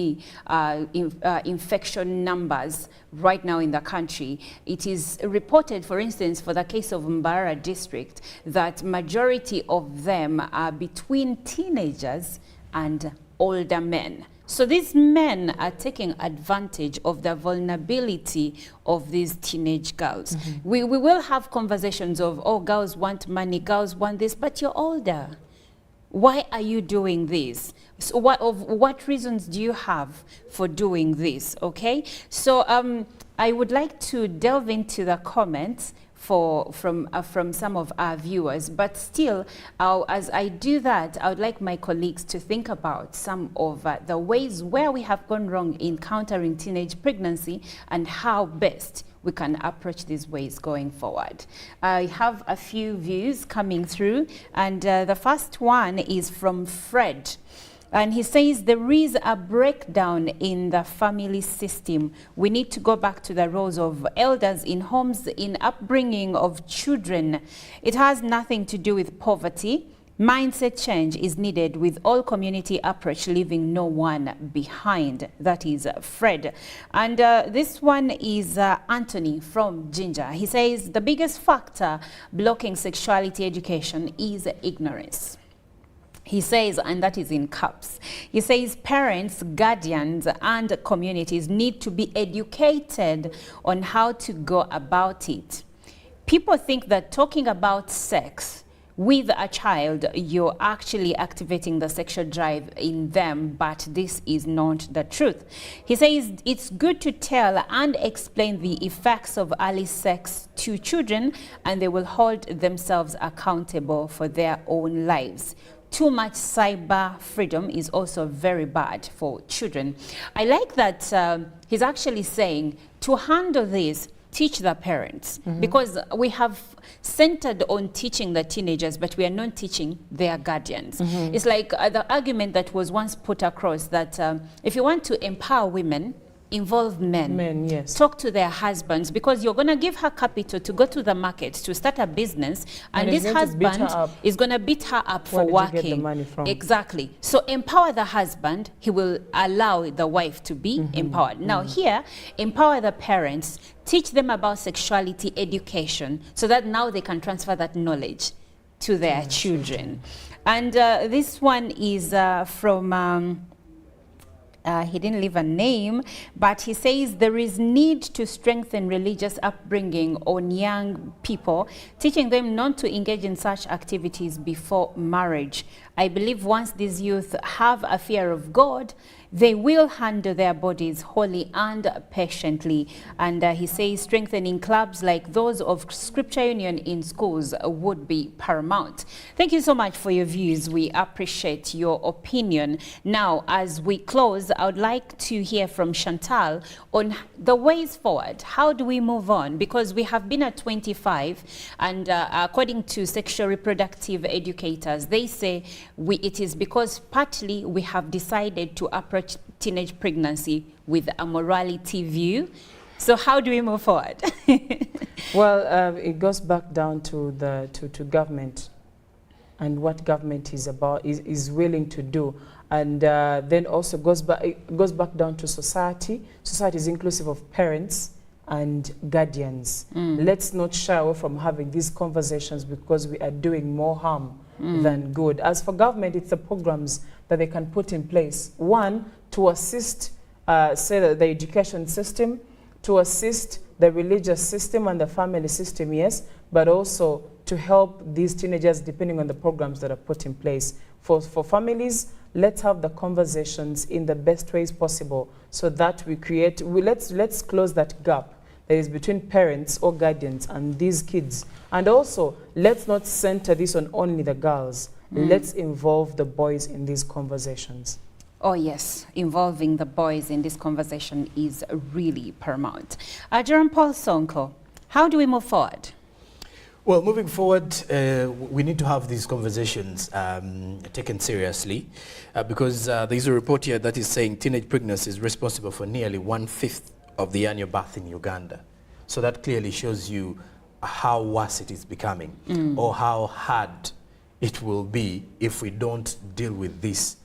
infection numbers right now in the country, it is reported, for instance, for the case of Mbara district, that majority of them are between teenagers and older men. So these men are taking advantage of the vulnerability of these teenage girls. We will have conversations of, oh, girls want money, girls want this, but you're older. Why are you doing this? So what reasons do you have for doing this? Okay, so I would like to delve into the comments from some of our viewers, but still, as I do that, I would like my colleagues to think about some of the ways where we have gone wrong in countering teenage pregnancy and how best we can approach these ways going forward. I have a few views coming through, and the first one is from Fred. And he says there is a breakdown in the family system. We need to go back to the roles of elders in homes, in upbringing of children. It has nothing to do with poverty. Mindset change is needed with all community approach, leaving no one behind. That is Fred. And this one is Anthony from Ginger. He says the biggest factor blocking sexuality education is ignorance. He says, and that is in caps, he says parents, guardians, and communities need to be educated on how to go about it. People think that talking about sex with a child, you're actually activating the sexual drive in them, but this is not the truth. He says it's good to tell and explain the effects of early sex to children, and they will hold themselves accountable for their own lives. Too much cyber freedom is also very bad for children. I like that he's actually saying to handle this, teach the parents, because we have centered on teaching the teenagers, but we are not teaching their guardians. It's like the argument that was once put across that if you want to empower women, involve men. Yes. Talk to their husbands, because you're going to give her capital to go to the market to start a business, and this husband is going to beat her up for working. Where did you get the money from? Exactly. So empower the husband, he will allow the wife to be empowered. Now here, empower the parents, teach them about sexuality education so that now they can transfer that knowledge to their children. And this one is from he didn't leave a name, but he says there is need to strengthen religious upbringing on young people, teaching them not to engage in such activities before marriage. I believe once these youth have a fear of God, they will handle their bodies wholly and patiently. And he says strengthening clubs like those of Scripture Union in schools would be paramount. Thank you so much for your views. We appreciate your opinion. Now, as we close, I would like to hear from Chantal on the ways forward. How do we move on? Because we have been at 25, and according to sexual reproductive educators, they say it is because partly we have decided to approach teenage pregnancy with a morality view. So how do we move forward? Well, it goes back down to to government and what government is about, is willing to do. And then also it goes back down to society. Society is inclusive of parents and guardians. Let's not shy away from having these conversations, because we are doing more harm than good. As for government, it's the programs that they can put in place. One, to assist, say, the education system, to assist the religious system and the family system, yes, but also to help these teenagers depending on the programs that are put in place. For families, let's have the conversations in the best ways possible, so that let's close that gap that is between parents or guardians and these kids. And also, let's not center this on only the girls. Let's involve the boys in these conversations. Oh yes, involving the boys in this conversation is really paramount. Jerome Paul Sonko, how do we move forward? Well, moving forward, we need to have these conversations taken seriously, because there's a report here that is saying teenage pregnancy is responsible for nearly 1/5 of the annual birth in Uganda. So that clearly shows you how worse it is becoming, or how hard it will be if we don't deal with this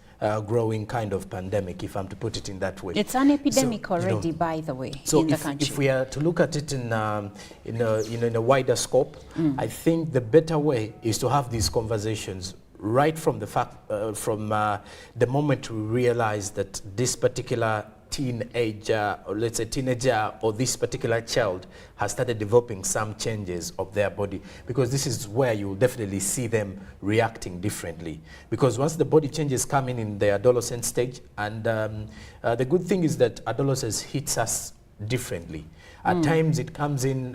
growing kind of pandemic, if I'm to put it in that way. It's an epidemic already, by the way, in the country. If we are to look at it in a wider scope, I think the better way is to have these conversations right from the moment we realize that this particular teenager, or let's say teenager, or this particular child has started developing some changes of their body, because this is where you'll definitely see them reacting differently. Because once the body changes come in the adolescent stage, and the good thing is that adolescence hits us differently. At times it comes in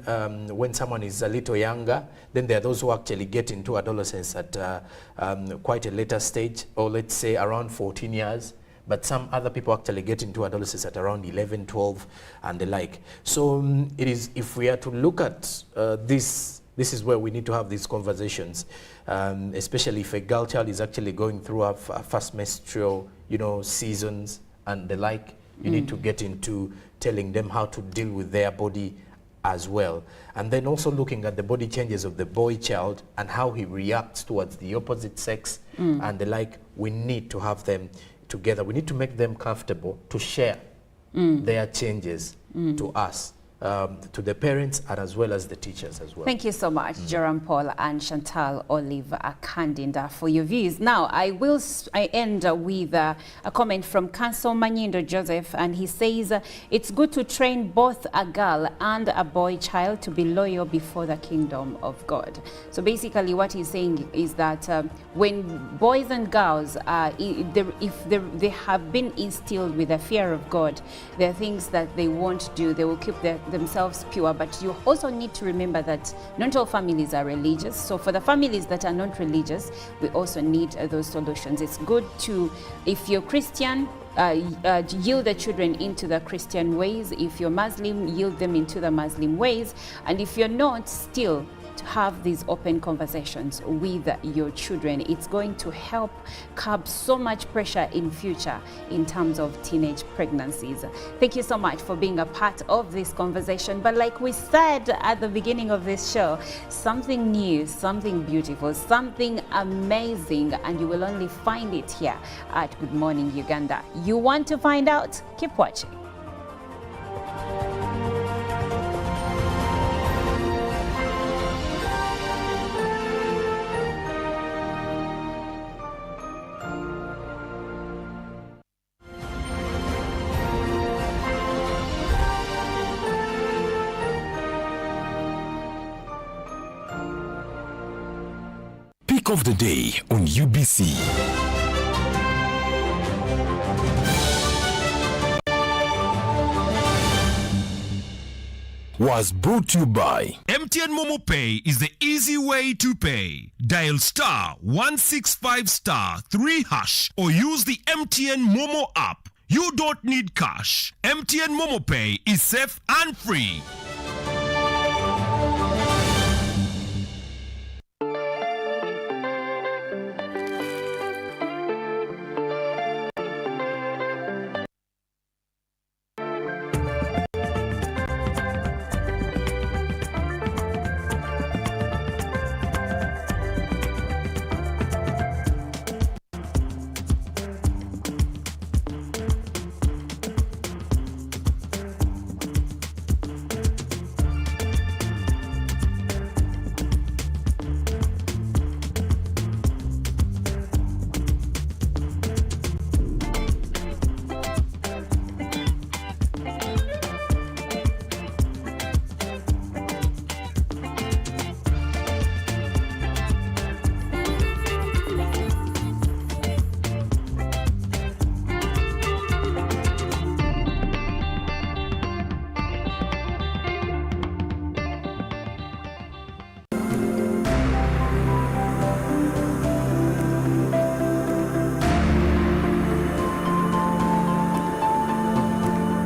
when someone is a little younger. Then there are those who actually get into adolescence at quite a later stage, or let's say around 14 years. But some other people actually get into adolescence at around 11, 12, and the like. So it is, if we are to look at this is where we need to have these conversations, especially if a girl child is actually going through a first menstrual, seasons and the like. You need to get into telling them how to deal with their body as well. And then also looking at the body changes of the boy child and how he reacts towards the opposite sex and the like. We need to have them together. We need to make them comfortable to share their changes to us, to the parents, and as well as the teachers as well. Thank you so much, Jerome Paul and Chantal Olive Kandinda, for your views. Now, I end with a comment from Council Manyindo Joseph, and he says, it's good to train both a girl and a boy child to be loyal before the kingdom of God. So basically what he's saying is that when boys and girls, if they have been instilled with the fear of God, there are things that they won't do. They will keep themselves pure. But you also need to remember that not all families are religious. So for the families that are not religious, we also need those solutions. It's good to, if you're Christian, yield the children into the Christian ways. If you're Muslim, yield them into the Muslim ways. And if you're not, still to have these open conversations with your children. It's going to help curb so much pressure in future in terms of teenage pregnancies. Thank you so much for being a part of this conversation. But like we said at the beginning of this show, something new, something beautiful, something amazing, and you will only find it here at Good Morning Uganda. You want to find out? Keep watching. Of the day on UBC. was brought to you by MTN Momo Pay is the easy way to pay. Dial *165*3# or use the MTN Momo app. You don't need cash. MTN Momo Pay is safe and free.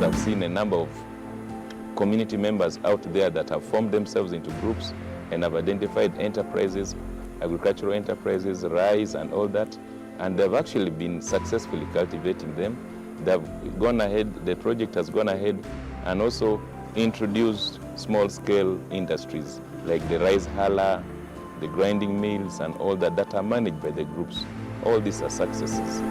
I've seen a number of community members out there that have formed themselves into groups and have identified enterprises, agricultural enterprises, rice and all that, and they've actually been successfully cultivating them. They've gone ahead, the project has gone ahead and also introduced small-scale industries like the rice huller, the grinding mills and all that that are managed by the groups. All these are successes.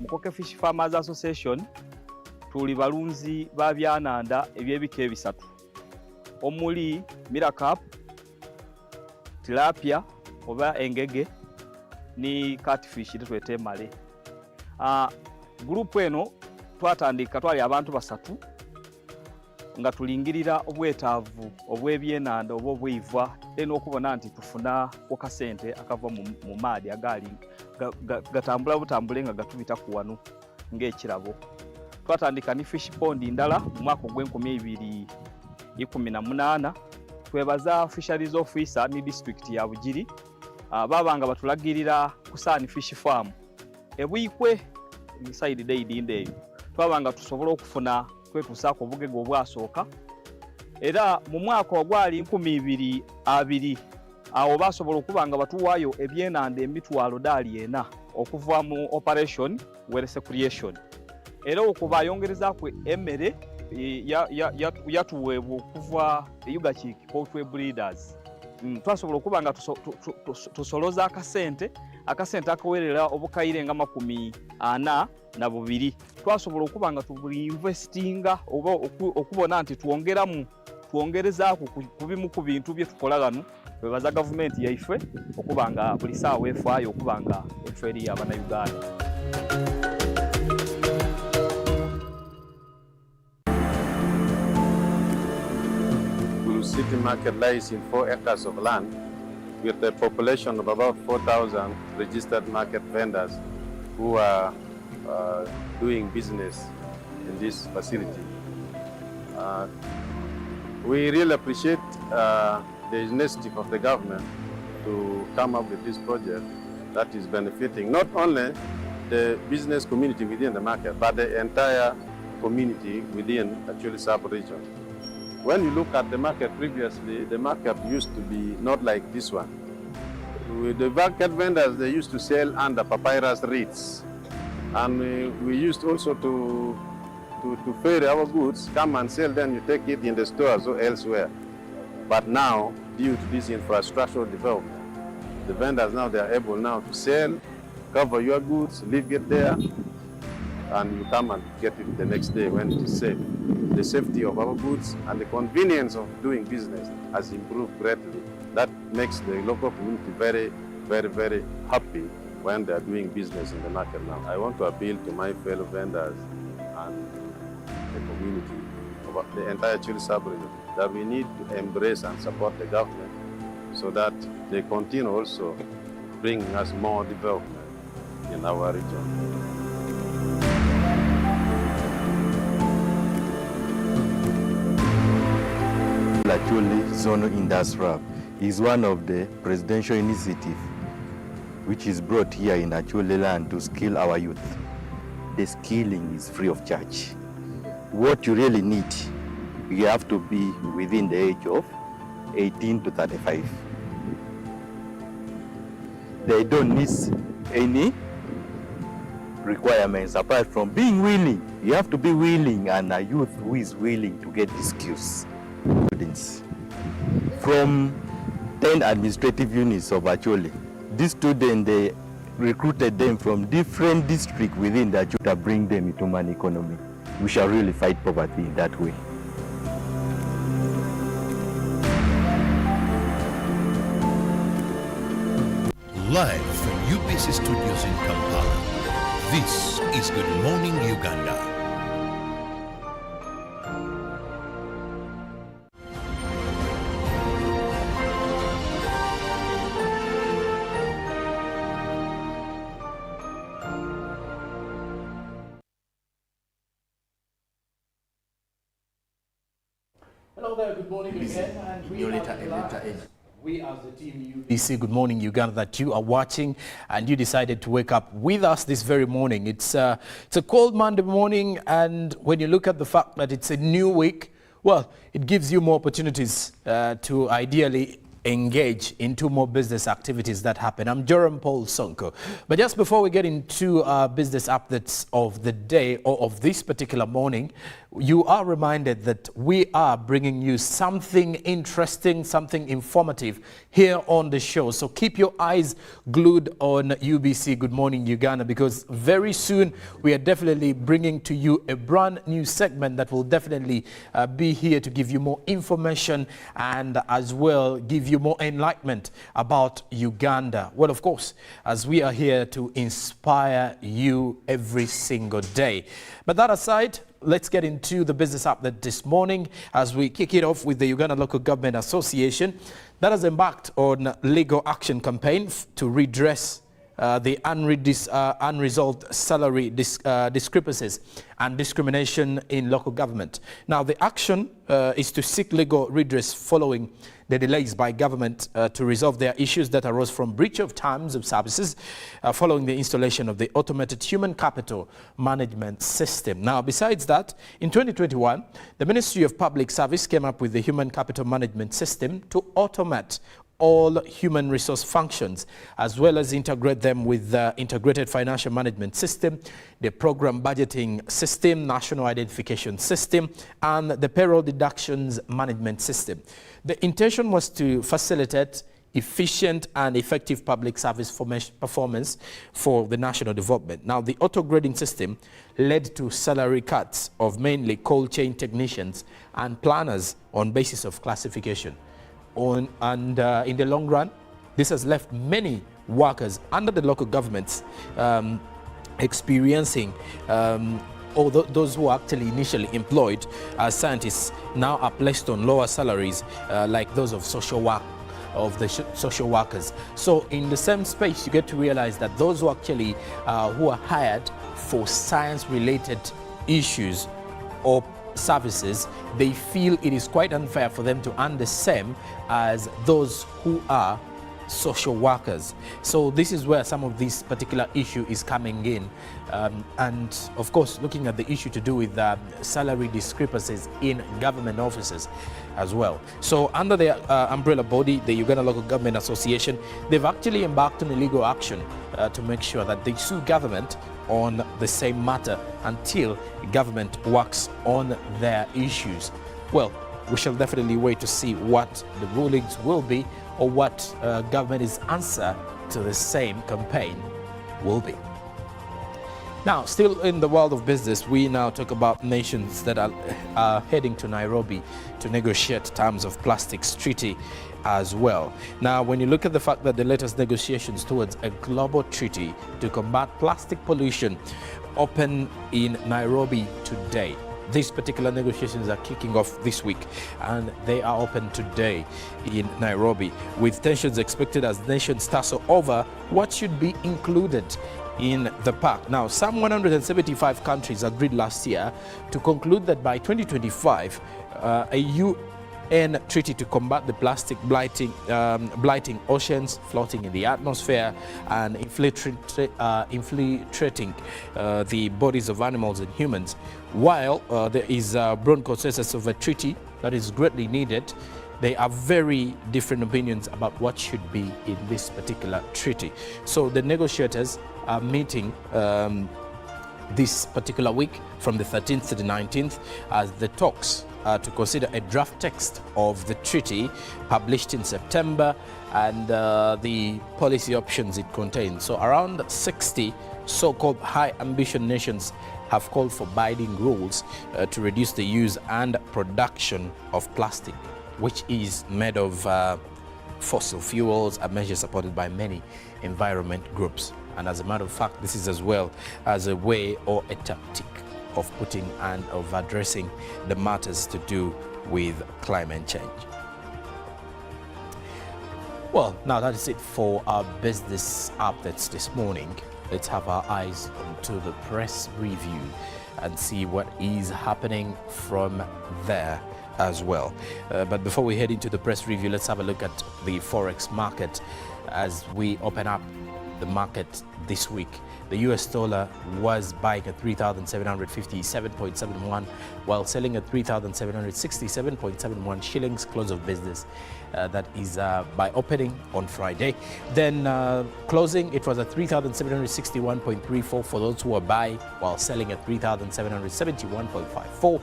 Mukoke Fish Farmers Association tuli balunzi ba byananda ebyebika ebisatu omuli Miracap, tilapia oba engege ni catfish twete male. Group eno twatandika twali abantu basatu nga tulingirira obwetaavu obwebyenanda obw'obwiva eno okubona nti tufuna okasente akava mu maadi agali gatambula butambule nga gatubita ku wano ng'ekirabo. Twatandika ni fish pond ndala mu mwaka gw'e2018. Twebaza fisheries officer ni district ya Bugiri babanga batulagirira ku Sani Fish Farm ebwikwe inside day ndeyo twabanga tusobola okufuna kwetusaako obugege obwasooka era mu mwaka ogwali 2020 awo basobola okubanga batuwaayo ebyenanda emitwalo $40 okuva mu operation werese creation era okuba yongereza ku emmere yatuweebwa okuva Uganda Poultry Breeders. Twasobola okubanga tusoloza akasente akawerera obukayire nga 42. Twasobola okubanga tubuinvestinga oba okubona nti twongerezaako ku bimu ku bintu bye tukola gano. Twebaza gavumenti yaife okubanga buli saawa efaayo okubanga efeeri y'Abannayuganda. City market lies in 4 acres of land with a population of about 4,000 registered market vendors who are doing business in this facility. We really appreciate the initiative of the government to come up with this project that is benefiting not only the business community within the market, but the entire community within actually sub-region. When you look at the market previously, the market used to be not like this one. With the market vendors, they used to sell under papyrus reeds. And we used also to ferry our goods, come and sell, then you take it in the stores or elsewhere. But now, due to this infrastructural development, the vendors now, they are able now to sell, cover your goods, leave it there, and you come and get it the next day when it is safe. The safety of our goods and the convenience of doing business has improved greatly. That makes the local community very, very, very happy when they are doing business in the market now. I want to appeal to my fellow vendors and the community, about the entire Chile sub-region, that we need to embrace and support the government so that they continue also bringing us more development in our region. Actually, Zono Industrial is one of the presidential initiatives which is brought here in Achule land to skill our youth. The skilling is free of charge. What you really need, you have to be within the age of 18 to 35. They don't need any requirements apart from being willing. You have to be willing, and a youth who is willing to get the skills. Students from 10 administrative units of Achole. These students, they recruited them from different districts within the Achole to bring them into an economy. We shall really fight poverty in that way. Live from UBC Studios in Kampala, this is Good Morning Uganda. Hello there, good morning again. And we as the team UBC Good Morning Uganda that you are watching, and you decided to wake up with us this very morning. It's a cold Monday morning, and when you look at the fact that it's a new week, well, it gives you more opportunities to ideally engage into more business activities that happen. I'm Joram Paul Sonko. But just before we get into business updates of the day or of this particular morning, you are reminded that we are bringing you something interesting, something informative here on the show. So keep your eyes glued on UBC Good Morning Uganda, because very soon we are definitely bringing to you a brand new segment that will definitely be here to give you more information and as well give you more enlightenment about Uganda. Well, of course, as we are here to inspire you every single day. But that aside, let's get into the business update this morning as we kick it off with the Uganda Local Government Association that has embarked on legal action campaign to redress the unresolved salary discrepancies and discrimination in local government. Now, the action is to seek legal redress following the delays by government to resolve their issues that arose from breach of terms of services following the installation of the automated human capital management system. Now, besides that, in 2021, the Ministry of Public Service came up with the human capital management system to automate all human resource functions, as well as integrate them with the integrated financial management system, the program budgeting system, national identification system, and the payroll deductions management system. The intention was to facilitate efficient and effective public service performance for the national development. Now, the auto-grading system led to salary cuts of mainly cold chain technicians and planners on basis of classification. In the long run, this has left many workers under the local governments experiencing, although those who are actually initially employed as scientists now are placed on lower salaries like those of social workers. So in the same space, you get to realize that those who actually who are hired for science-related issues or services, they feel it is quite unfair for them to earn the same as those who are social workers. So this is where some of this particular issue is coming in, and of course looking at the issue to do with salary discrepancies in government offices as well. So under the umbrella body, the Uganda Local Government Association, they've actually embarked on a legal action to make sure that they sue government on the same matter until government works on their issues. Well, we shall definitely wait to see what the rulings will be or what government's answer to the same campaign will be. Now, still in the world of business, we now talk about nations that are heading to Nairobi to negotiate terms of plastics treaty as well. Now, when you look at the fact that the latest negotiations towards a global treaty to combat plastic pollution open in Nairobi today, These particular negotiations are kicking off this week, and they are open today in Nairobi, with tensions expected as nations tussle over what should be included in the pact. Now, some 175 countries agreed last year to conclude that by 2025, a UN treaty to combat the plastic blighting oceans, floating in the atmosphere, and infiltrating the bodies of animals and humans. While there is a broad consensus of a treaty that is greatly needed, there are very different opinions about what should be in this particular treaty. So the negotiators are meeting this particular week from the 13th to the 19th as the talks to consider a draft text of the treaty published in September and the policy options it contains. So around 60 so-called high ambition nations have called for binding rules to reduce the use and production of plastic, which is made of fossil fuels, a measure supported by many environment groups. And as a matter of fact, this is as well as a way or a tactic of putting and of addressing the matters to do with climate change. Well, now that is it for our business updates this morning. Let's have our eyes onto the press review and see what is happening from there as well. But before we head into the press review, let's have a look at the forex market as we open up the market this week. The US dollar was buying at 3,757.71 while selling at 3,767.71 shillings close of business. That is by opening on Friday. Then closing, it was at 3,761.34 for those who are buying, while selling at 3,771.54.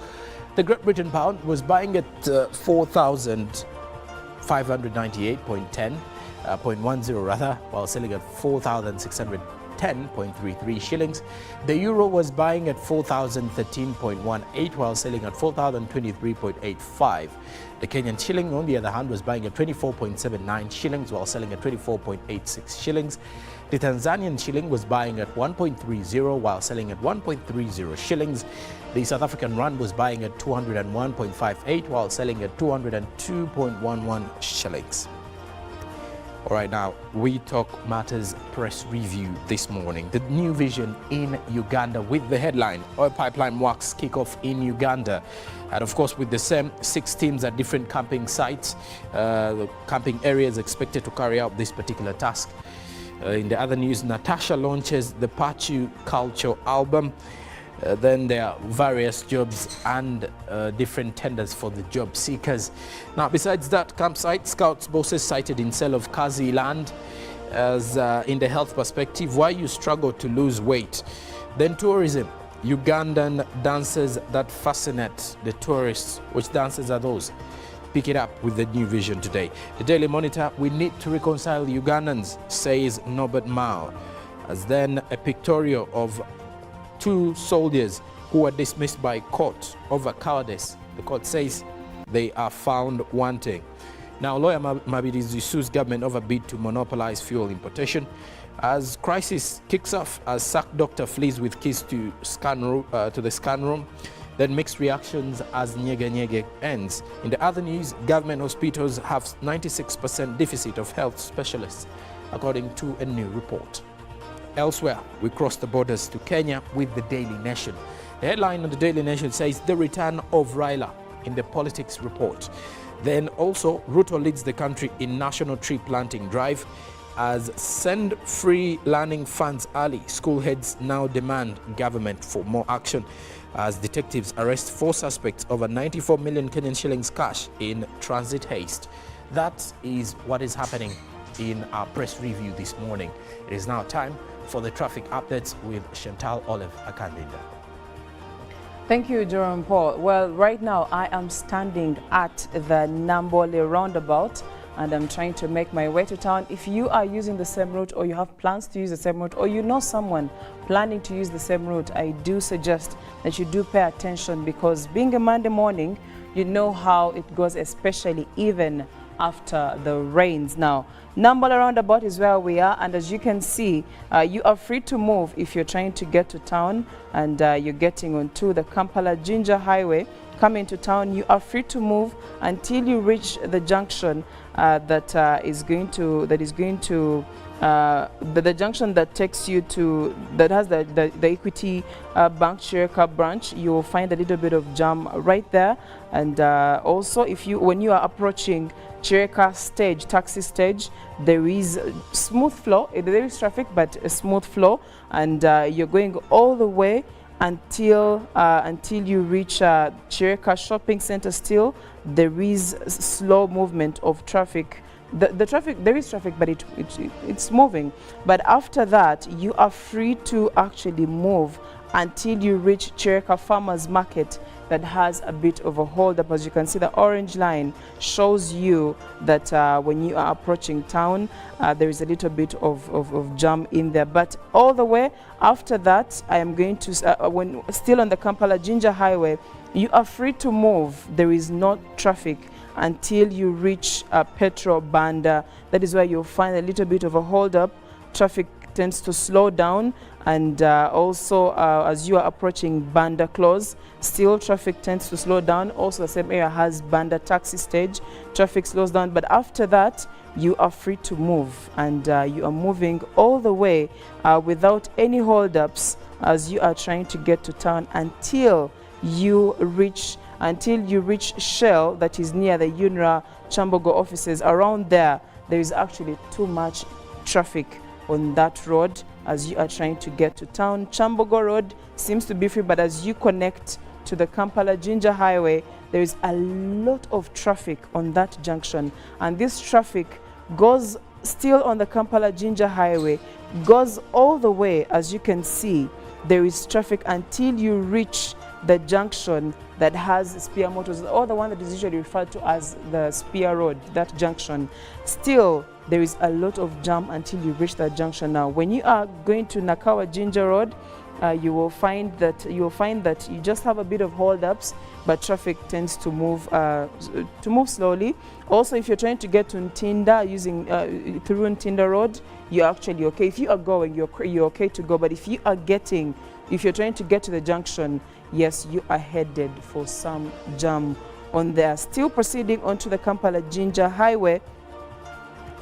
The Great Britain pound was buying at 4,598.10 rather, while selling at 4,610.33 shillings. The euro was buying at 4,013.18 while selling at 4,023.85. The Kenyan shilling, on the other hand, was buying at 24.79 shillings while selling at 24.86 shillings. The Tanzanian shilling was buying at 1.30 while selling at 1.30 shillings. The South African rand was buying at 201.58 while selling at 202.11 shillings. All right, now we talk matters press review this morning. The new vision in Uganda with the headline, Oil Pipeline Works Kickoff in Uganda. And of course, with the same 6 teams at different camping sites, the camping areas expected to carry out this particular task. In the other news, Natasha launches the Pachu Culture album. Then there are various jobs and different tenders for the job seekers. Now, besides that, campsite scouts bosses cited in sale of Kazi land as in the health perspective, why you struggle to lose weight. Then tourism, Ugandan dances that fascinate the tourists. Which dances are those? Pick it up with the new vision today. The Daily Monitor, we need to reconcile Ugandans, says Norbert Mao. As then a pictorial of 2 soldiers who were dismissed by court over cowardice. The court says they are found wanting. Now, lawyer Mabirizi sues government over bid to monopolize fuel importation. As crisis kicks off, as sack doctor flees with keys to the scan room, then mixed reactions as Nyege Nyege ends. In the other news, government hospitals have 96% deficit of health specialists, according to a new report. Elsewhere, we cross the borders to Kenya with the Daily Nation. The headline on the Daily Nation says the return of Raila in the politics report. Then also, Ruto leads the country in national tree planting drive as send free learning funds early. School heads now demand government for more action as detectives arrest 4 suspects over 94 million Kenyan shillings cash in transit haste. That is what is happening in our press review this morning. It is now time for the traffic updates with Chantal Olive Akandinda. Thank you, Jerome Paul. Well, right now I am standing at the Nambole roundabout and I'm trying to make my way to town. If you are using the same route or you have plans to use the same route or you know someone planning to use the same route, I do suggest that you do pay attention because being a Monday morning, you know how it goes, especially even after the rains. Now, Nambala roundabout is where we are, and as you can see, you are free to move if you're trying to get to town and you're getting onto the Kampala-Jinja highway. Coming to town, you are free to move until you reach the junction that is going to the junction that takes you to, that has the Equity Bank Chirika branch. You will find a little bit of jam right there. And also, when you are approaching Chirika stage, taxi stage, there is smooth flow. There is traffic, but a smooth flow, and you're going all the way until you reach Chirika Shopping Center. Still, there is slow movement of traffic. The traffic, there is traffic, but it's moving. But after that, you are free to actually move until you reach Chirika Farmers Market, that has a bit of a hold up. As you can see, the orange line shows you that when you are approaching town, there is a little bit of jam in there. But all the way after that, I am going to, when still on the Kampala-Jinja highway, you are free to move. There is no traffic until you reach Petro Banda. That is where you'll find a little bit of a hold up. Traffic tends to slow down, and also as you are approaching Banda Close, still traffic tends to slow down. Also, the same area has Banda Taxi Stage. Traffic slows down, but after that, you are free to move, and you are moving all the way without any hold-ups as you are trying to get to town until you reach Shell, that is near the UNRA Chambogo offices. Around there is actually too much traffic on that road as you are trying to get to town. Chambogo Road seems to be free, but as you connect to the Kampala-Jinja highway, there is a lot of traffic on that junction, and this traffic goes still on the Kampala-Jinja highway, goes all the way. As you can see, there is traffic until you reach the junction that has Spear Motors, or the one that is usually referred to as the Spear Road, that junction. Still, there is a lot of jam until you reach that junction. Now, when you are going to Nakawa-Jinja Road, you will find that you just have a bit of hold-ups, but traffic tends to move slowly. Also, if you're trying to get to Ntinda using through Ntinda Road, you're actually okay. If you are going, you're okay to go. But if you're trying to get to the junction, yes, you are headed for some jam on there. Still proceeding onto the Kampala-Jinja highway,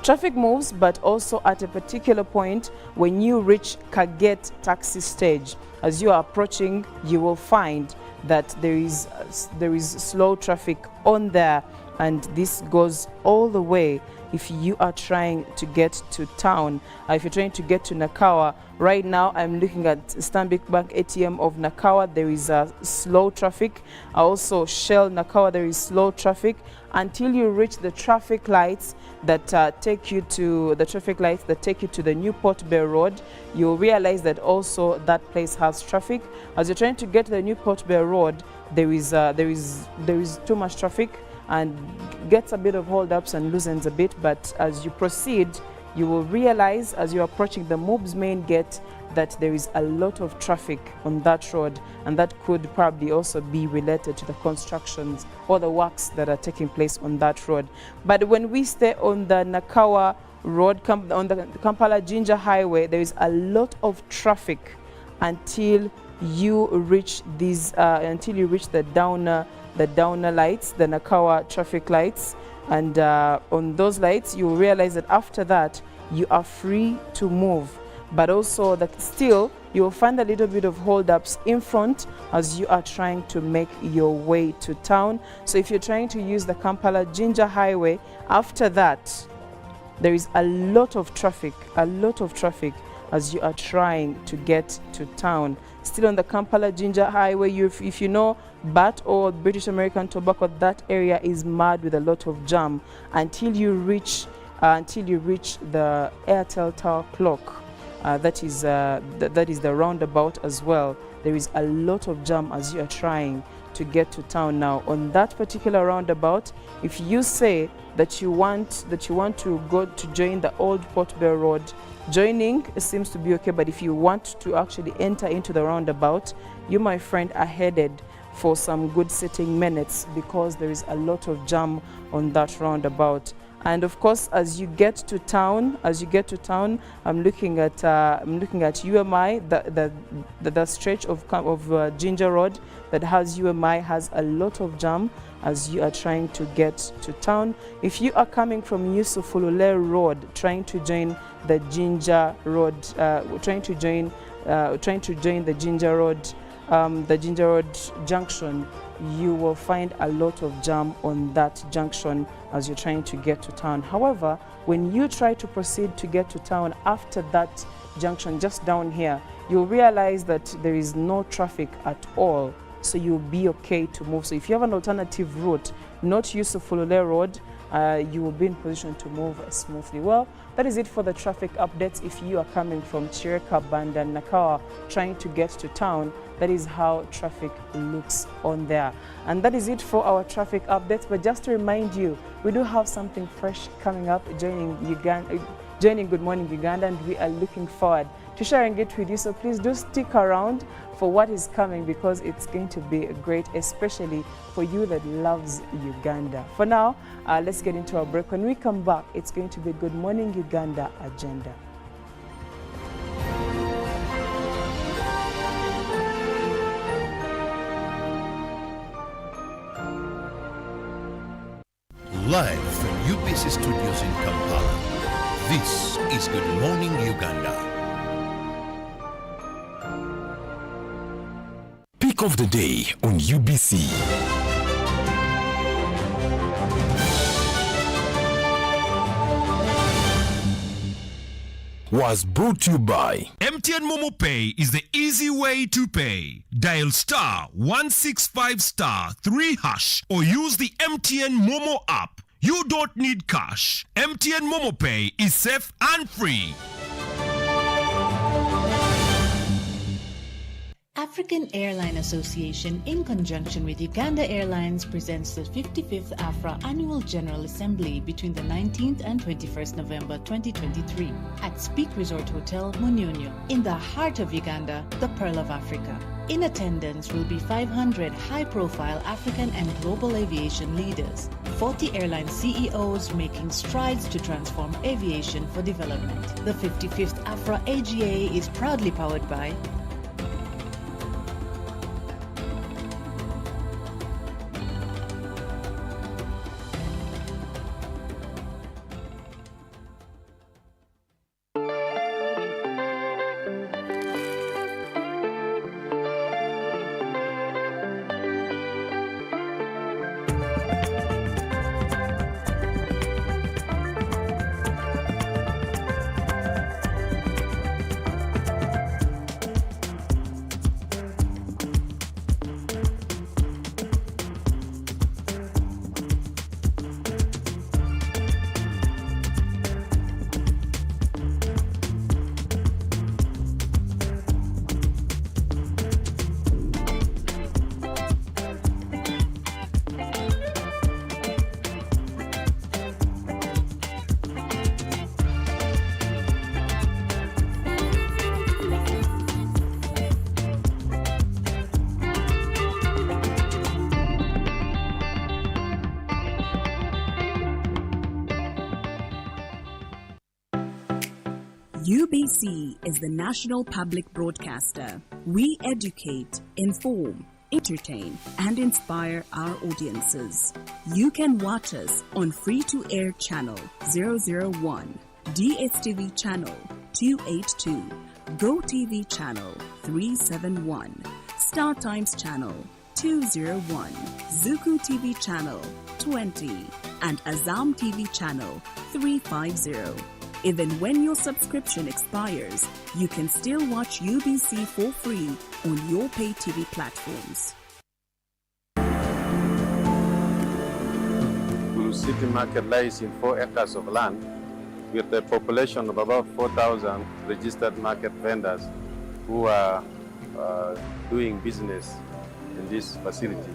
traffic moves, but also at a particular point when you reach Kaget taxi stage, as you are approaching, you will find that there is slow traffic on there, and this goes all the way if you are trying to get to town. If you're trying to get to Nakawa, right now I'm looking at Stanbic Bank ATM of Nakawa. There is slow traffic. Also Shell Nakawa, there is slow traffic until you reach the traffic lights that take you to the New Port Bay Road. You'll realize that also that place has traffic. As you're trying to get to the New Port Bay Road, there is too much traffic and gets a bit of hold-ups and loosens a bit. But as you proceed, you will realize as you're approaching the MOOBS main gate that there is a lot of traffic on that road, and that could probably also be related to the constructions or the works that are taking place on that road. But when we stay on the Nakawa Road, on the Kampala-Jinja highway, there is a lot of traffic until you reach the downer lights, the Nakawa traffic lights, and on those lights you will realize that after that you are free to move. But also that still you will find a little bit of hold-ups in front as you are trying to make your way to town. So if you're trying to use the Kampala-Jinja highway, after that there is a lot of traffic as you are trying to get to town. Still on the Kampala-Jinja highway, if you know BAT or British American Tobacco, that area is mad with a lot of jam until you reach the Airtel Tower clock. That is the roundabout as well. There is a lot of jam as you are trying to get to town. Now on that particular roundabout, if you say that you want to go to join the old Port Bay Road, joining seems to be okay, but if you want to actually enter into the roundabout, you, my friend, are headed for some good sitting minutes because there is a lot of jam on that roundabout. And of course, as you get to town, I'm looking at UMI, the stretch of Ginger Road that has UMI has a lot of jam as you are trying to get to town. If you are coming from Yusufulule Road, trying to join the Ginger Road, trying to join the Ginger Road junction, you will find a lot of jam on that junction as you're trying to get to town. However, when you try to proceed to get to town after that junction, just down here, you'll realize that there is no traffic at all, so you'll be okay to move. So if you have an alternative route, not Yusufulule Road, you will be in position to move smoothly. Well, that is it for the traffic updates. If you are coming from Chireka, Banda, Nakawa, trying to get to town, that is how traffic looks on there. And that is it for our traffic updates. But just to remind you, we do have something fresh coming up, joining Good Morning Uganda, and we are looking forward to sharing it with you. So please do stick around for what is coming, because it's going to be great, especially for you that loves Uganda. For now, let's get into our break. When we come back, it's going to be Good Morning Uganda agenda. Live from UBC Studios in Kampala, this is Good Morning Uganda. Pick of the day on UBC. Was brought to you by MTN Momo Pay is the easy way to pay. Dial star 165 star 3 hash or use the MTN Momo app. You don't need cash. MTN Momo Pay is safe and free. African Airline Association, in conjunction with Uganda Airlines, presents the 55th AFRA Annual General Assembly between the 19th and 21st November 2023 at Speak Resort Hotel, Munyonyo, in the heart of Uganda, the Pearl of Africa. In attendance will be 500 high-profile African and global aviation leaders, 40 airline CEOs making strides to transform aviation for development. The 55th AFRA AGA is proudly powered by UBC is the national public broadcaster. We educate, inform, entertain, and inspire our audiences. You can watch us on free-to-air channel 001, DSTV channel 282, GoTV channel 371, Star Times channel 201, Zuku TV channel 20, and Azam TV channel 350. Even when your subscription expires, you can still watch UBC for free on your pay TV platforms. Ulu City Market lies in 4 acres of land with a population of about 4,000 registered market vendors who are doing business in this facility.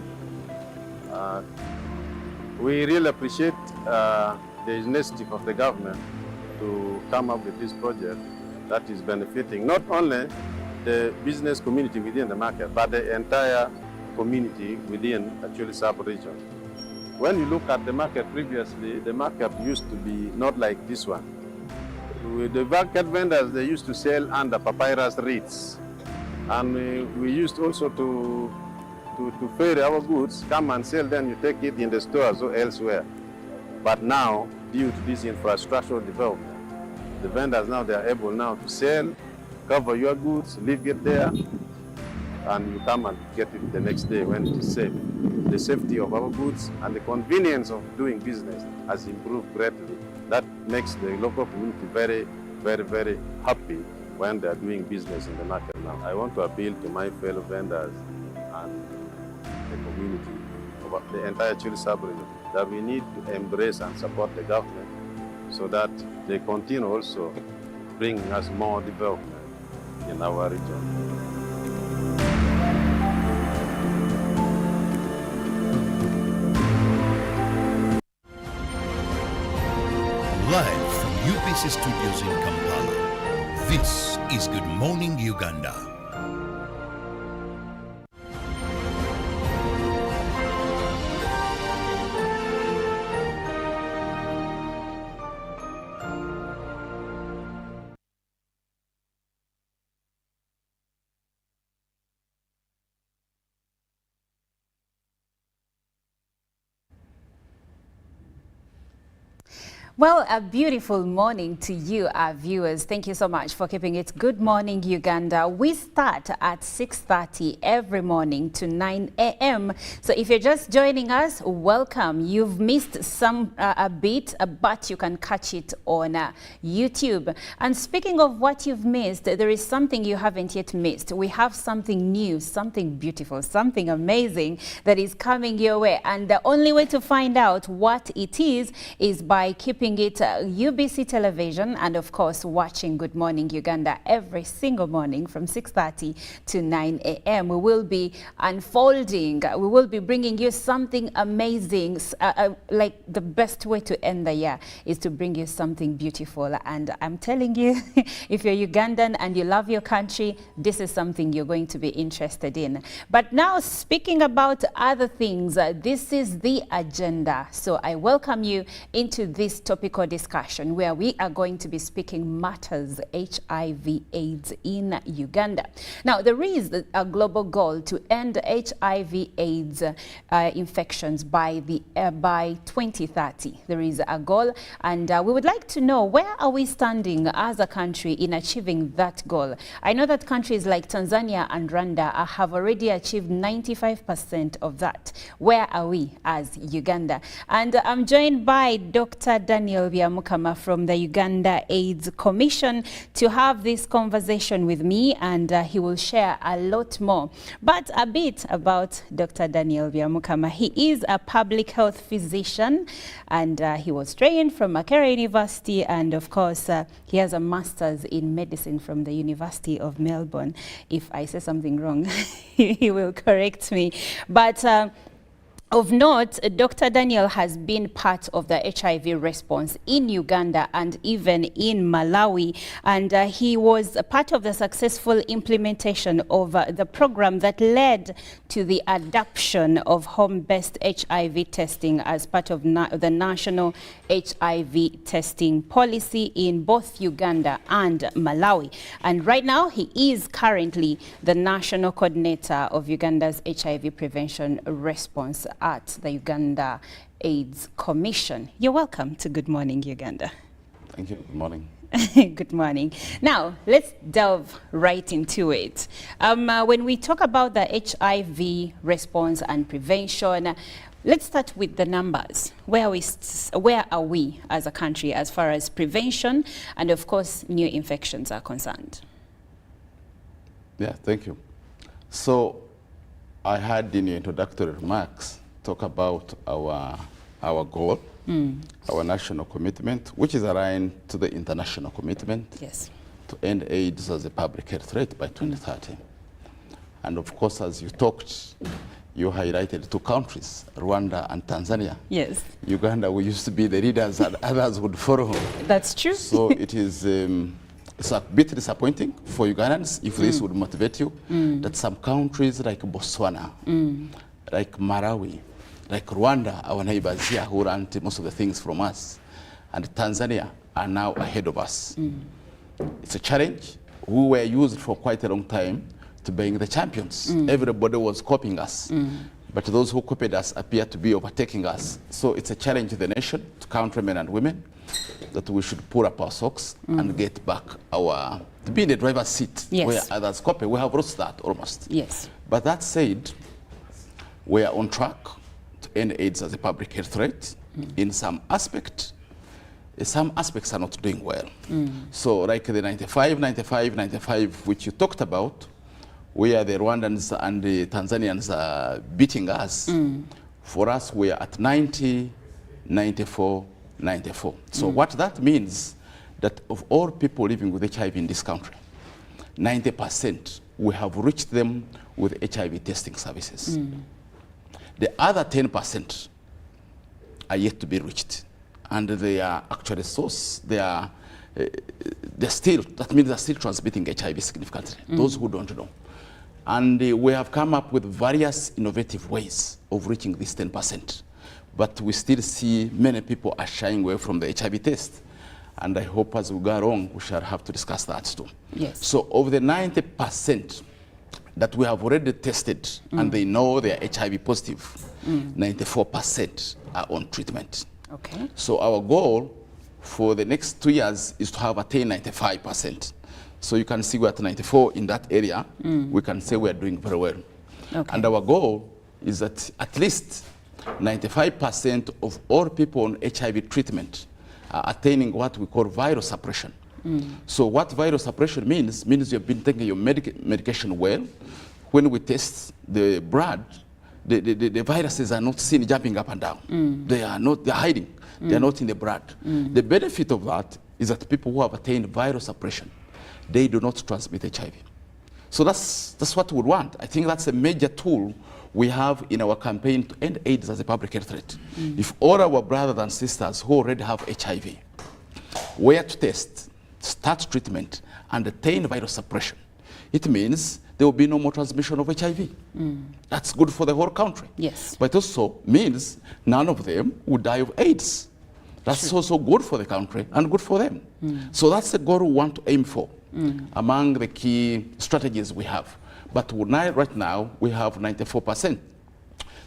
We really appreciate the initiative of the government to come up with this project that is benefiting not only the business community within the market, but the entire community within actually sub-region. when you look at the market previously, the market used to be not like this one. With the market vendors, they used to sell under papyrus reeds. And we used also to ferry our goods, come and sell, then you take it in the stores or elsewhere. But now, due to this infrastructural development, the vendors now, they are able now to sell, cover your goods, leave it there, and you come and get it the next day when it is safe. The safety of our goods and the convenience of doing business has improved greatly. That makes the local community very, very, very happy when they are doing business in the market now. I want to appeal to my fellow vendors and the community, of the entire Chile sub-region, that we need to embrace and support the government so that they continue also bringing us more development in our region. Live from UBC Studios in Kampala, this is Good Morning Uganda. Well, a beautiful morning to you, our viewers. Thank you so much for keeping it Good Morning Uganda. We start at 6:30 every morning to 9 a.m. So if you're just joining us, welcome. You've missed some a bit, but you can catch it on YouTube. And speaking of what you've missed, there is something you haven't yet missed. We have something new, something beautiful, something amazing that is coming your way. And the only way to find out what it is by keeping it UBC television and of course watching Good Morning Uganda every single morning from 6:30 to 9 a.m. We will be unfolding, we will be bringing you something amazing. Like the best way to end the year is to bring you something beautiful, and I'm telling you, if you're Ugandan and you love your country, this is something you're going to be interested in. But now, speaking about other things, this is the agenda. So I welcome you into this topical discussion where we are going to be speaking matters HIV/AIDS in Uganda. Now, there is a global goal to end HIV/AIDS infections by 2030. There is a goal, and we would like to know, where are we standing as a country in achieving that goal? I know that countries like Tanzania and Rwanda have already achieved 95% of that. Where are we as Uganda? And I'm joined by Dr. Daniel Byamukama from the Uganda AIDS Commission to have this conversation with me, and he will share a lot more. But a bit about Dr. Daniel Byamukama. He is a public health physician, and he was trained from Makerere University, and of course he has a master's in medicine from the University of Melbourne. If I say something wrong, he will correct me. But of note, Dr. Daniel has been part of the HIV response in Uganda and even in Malawi, and he was a part of the successful implementation of the program that led to the adoption of home-based HIV testing as part of the national HIV testing policy in both Uganda and Malawi. And right now, he is currently the national coordinator of Uganda's HIV prevention response at the Uganda AIDS Commission. You're welcome to Good Morning Uganda. Thank you. Good morning. Good morning. Now, let's delve right into it. When we talk about the HIV response and prevention, let's start with the numbers. Where are we as a country as far as prevention and, of course, new infections are concerned? Yeah, thank you. So I had in your introductory remarks talk about our goal, our national commitment, which is aligned to the international commitment to end AIDS as a public health threat by 2030. And of course, as you talked, you highlighted two countries, Rwanda and Tanzania. Yes. Uganda, we used to be the leaders and others would follow. That's true. So it is it's a bit disappointing for Ugandans, if this would motivate you, that some countries like Botswana, like Malawi, like Rwanda, our neighbors here who run most of the things from us, and Tanzania are now ahead of us. It's a challenge. We were used for quite a long time to being the champions. Everybody was copying us. But those who copied us appear to be overtaking us. So it's a challenge to the nation, to countrymen and women, that we should pull up our socks and get back to be in the driver's seat where others copy. We have lost that almost. Yes. But that said, we are on track to end AIDS as a public health threat in some aspect. Some aspects are not doing well. So like the 95, which you talked about, where the Rwandans and the Tanzanians are beating us. For us, we are at 90, 94, 94. So what that means, that of all people living with HIV in this country, 90% we have reached them with HIV testing services. The other 10% are yet to be reached. And they are actually they're still, that means they're still transmitting HIV significantly, those who don't know. And we have come up with various innovative ways of reaching this 10%. But we still see many people are shying away from the HIV test. And I hope as we go along, we shall have to discuss that too. Yes. So of the 90% that we have already tested and they know they are HIV positive, 94% are on treatment. Okay. So our goal for the next 2 years is to have attained 95%. So you can see we're at 94 in that area. We can say we're doing very well. Okay. And our goal is that at least 95% of all people on HIV treatment are attaining what we call viral suppression. So what viral suppression means you've been taking your medication well. When we test the blood, the viruses are not seen jumping up and down. They're hiding. They're not in the blood. The benefit of that is that people who have attained viral suppression, they do not transmit HIV. So that's what we want. I think that's a major tool we have in our campaign to end AIDS as a public health threat. If all our brothers and sisters who already have HIV were to test, start treatment, and attain viral suppression, it means there will be no more transmission of HIV. That's good for the whole country. Yes. But also means none of them would die of AIDS. That's also good for the country and good for them. So that's the goal we want to aim for among the key strategies we have. But right now, we have 94%.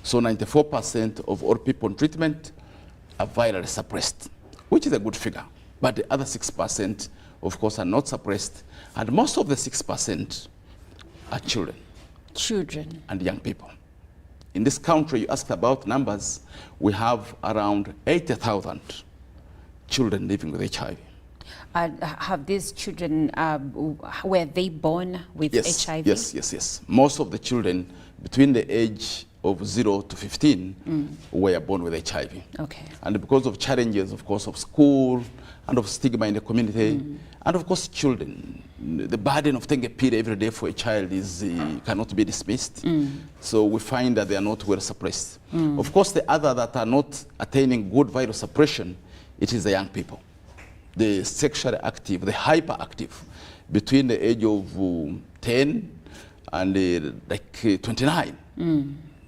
So 94% of all people in treatment are virally suppressed, which is a good figure. But the other 6%, of course, are not suppressed. And most of the 6% are children. Children. And young people. In this country, you asked about numbers, we have around 80,000 children living with HIV. Have these children, were they born with HIV? Yes. Most of the children between the age of 0 to 15 were born with HIV. Okay. And because of challenges, of course, of school and of stigma in the community, and of course children, the burden of taking a pill every day for a child cannot be dismissed. So we find that they are not well suppressed. Of course, the other that are not attaining good viral suppression, it is the young people. The sexually active, the hyperactive, between the age of 10 and 29.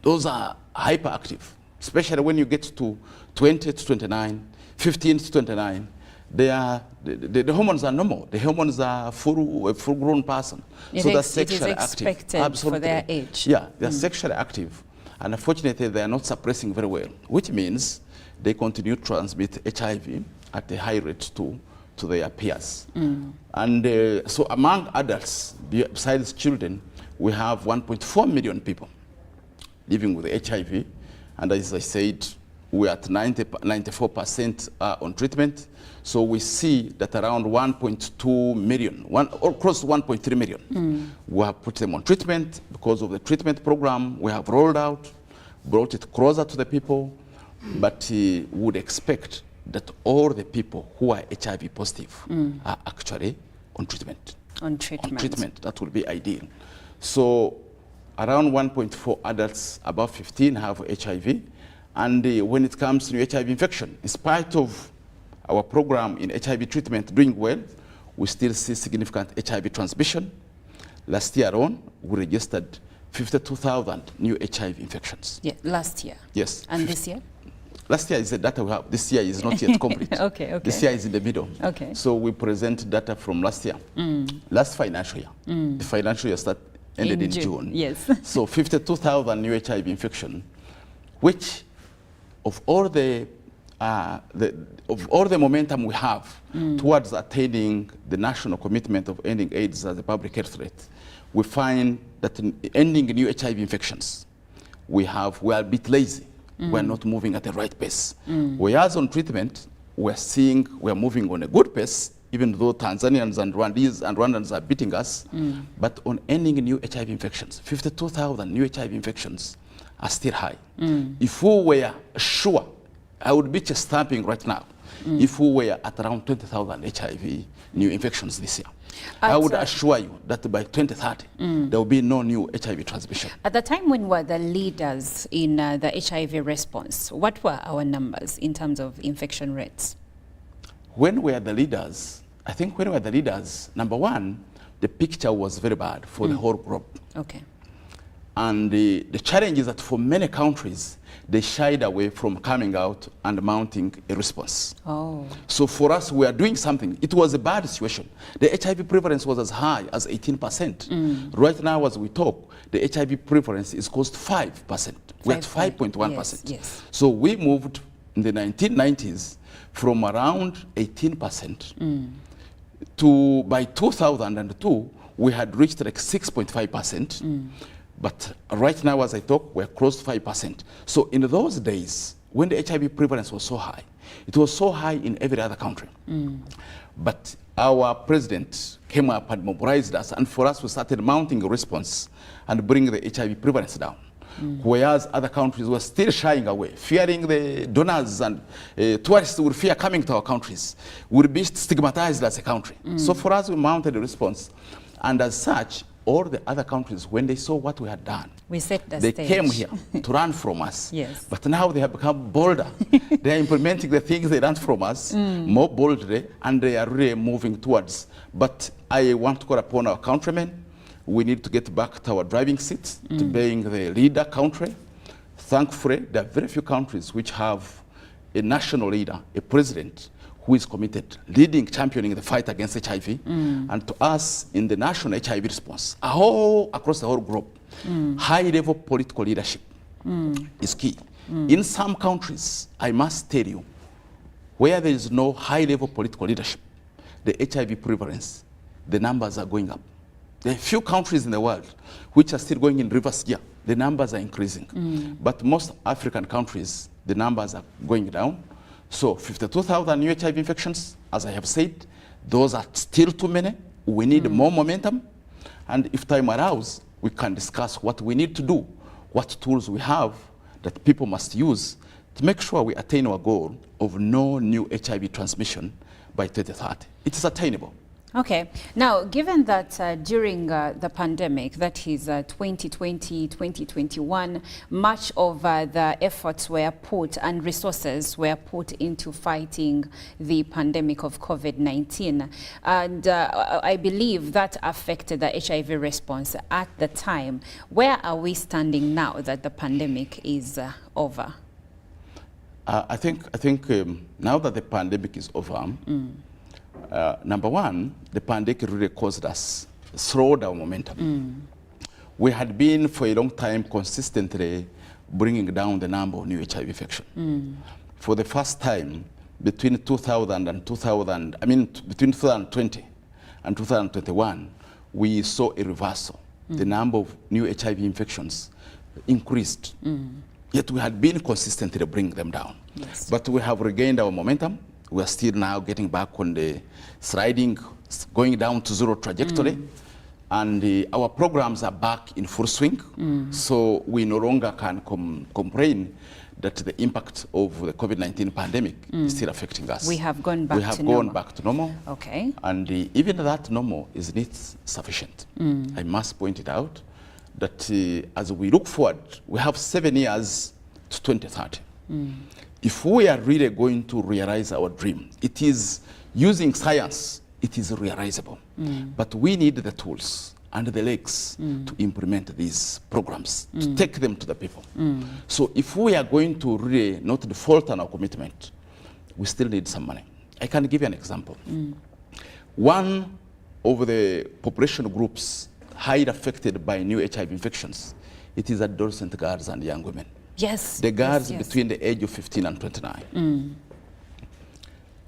Those are hyperactive, especially when you get to 20 to 29, 15 to 29. The hormones are normal. The hormones are a full-grown person. So they're sexually active. Expected for their age. Yeah, they're sexually active. And unfortunately, they are not suppressing very well, which means they continue to transmit HIV at a high rate to their peers. And so among adults, besides children, we have 1.4 million people living with HIV. And as I said, we're at 94% on treatment. So we see that around 1.2 million, or close to 1.3 million, we have put them on treatment. Because of the treatment program we have rolled out, brought it closer to the people, but would expect that all the people who are HIV positive are actually on treatment. On treatment. That would be ideal. So around 1.4 adults above 15 have HIV. And when it comes to HIV infection, in spite of our program in HIV treatment doing well, we still see significant HIV transmission. Last year on, we registered 52,000 new HIV infections. Yeah, last year. Yes. And this year? Last year is the data we have. This year is not yet complete. Okay. This year is in the middle. Okay. So we present data from last year, last financial year. The financial year ended in June. Yes. So 52,000 new HIV infection, which of all the momentum we have towards attaining the national commitment of ending AIDS as a public health threat, we find that in ending new HIV infections, we are a bit lazy. We're not moving at the right pace. Whereas on treatment, we're moving on a good pace, even though Tanzanians and Rwandans are beating us. But on ending new HIV infections, 52,000 new HIV infections are still high. If we were sure, I would be just stamping right now, if we were at around 20,000 HIV new infections this year. I would assure you that by 2030, there will be no new HIV transmission. At the time when we were the leaders in the HIV response, what were our numbers in terms of infection rates? When we are the leaders, I think when we were the leaders, number one, the picture was very bad for the whole group. Okay. And the challenge is that for many countries, they shied away from coming out and mounting a response. Oh. So for us, we are doing something. It was a bad situation. The HIV prevalence was as high as 18%. Right now, as we talk, the HIV prevalence is close to 5%. We're at 5.1%. Yes. So we moved in the 1990s from around 18% to, by 2002, we had reached like 6.5%. But right now, as I talk, we're close to 5%. So in those days, when the HIV prevalence was so high, it was so high in every other country. But our president came up and mobilized us, and for us, we started mounting a response and bringing the HIV prevalence down. Whereas other countries were still shying away, fearing the donors and tourists would fear coming to our countries, would be stigmatized as a country. So for us, we mounted a response. And as such, all the other countries, when they saw what we had done, they came here to run from us. Yes. But now they have become bolder. They are implementing the things they learned from us more boldly, and they are really moving towards. But I want to call upon our countrymen. We need to get back to our driving seats, to being the leader country. Thankfully, there are very few countries which have a national leader, a president, who is committed, leading, championing the fight against HIV. And to us, in the national HIV response, across the whole group, high-level political leadership is key. In some countries, I must tell you, where there is no high-level political leadership, the HIV prevalence, the numbers are going up. There are few countries in the world which are still going in reverse gear. The numbers are increasing. But most African countries, the numbers are going down. So 52,000 new HIV infections, as I have said, those are still too many. We need more momentum. And if time allows, we can discuss what we need to do, what tools we have that people must use to make sure we attain our goal of no new HIV transmission by 2030. It is attainable. Okay. Now, given that during the pandemic, that is 2020, 2021, much of the efforts were put and resources were put into fighting the pandemic of COVID-19. And I believe that affected the HIV response at the time. Where are we standing now that the pandemic is over? I think now that the pandemic is over, number one, the pandemic really caused us slow down momentum. We had been for a long time consistently bringing down the number of new HIV infections. For the first time, between 2000 and between 2020 and 2021, we saw a reversal. The number of new HIV infections increased. Yet we had been consistently bringing them down. Yes. But we have regained our momentum. We are still now getting back on the sliding, going down to zero trajectory. And our programs are back in full swing. So we no longer can complain that the impact of the COVID-19 pandemic is still affecting us. We have gone back to normal. We have gone back to normal. Okay. And even that normal is not sufficient. I must point it out that as we look forward, we have 7 years to 2030. If we are really going to realize our dream, it is using science, it is realizable. But we need the tools. and the legs to implement these programs, to take them to the people. So if we are going to really not default on our commitment, we still need some money. I can give you an example. One of the population groups highly affected by new HIV infections, it is adolescent girls and young women. Yes. The girls between the age of 15 and 29.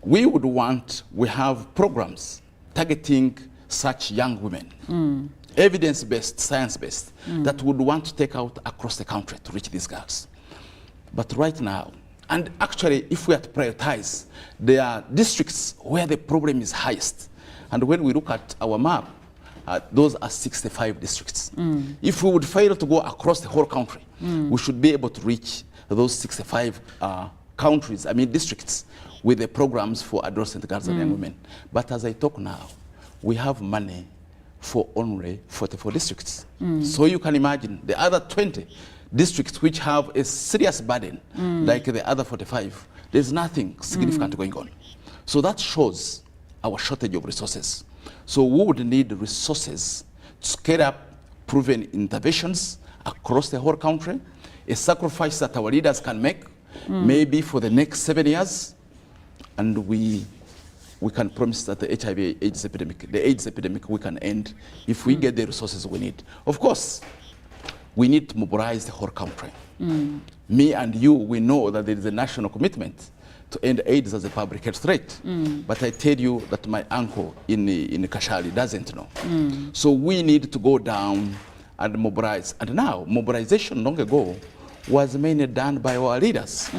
We have programs targeting such young women, evidence-based, science-based, that would want to take out across the country to reach these girls. But right now, and actually if we are to prioritize, there are districts where the problem is highest. And when we look at our map, those are 65 districts. If we would fail to go across the whole country, we should be able to reach those 65 districts with the programs for adolescent girls and young women. But as I talk now, we have money for only 44 districts. So you can imagine the other 20 districts which have a serious burden, like the other 45, there's nothing significant going on. So that shows our shortage of resources. So we would need resources to scale up proven interventions across the whole country, a sacrifice that our leaders can make, maybe for the next 7 years, and we can promise that the HIV/AIDS epidemic we can end if we get the resources we need. Of course, we need to mobilize the whole country. Me and you, we know that there is a national commitment to end AIDS as a public health threat. But I tell you that my uncle in Kashali doesn't know. So we need to go down and mobilize. And now, mobilization long ago was mainly done by our leaders,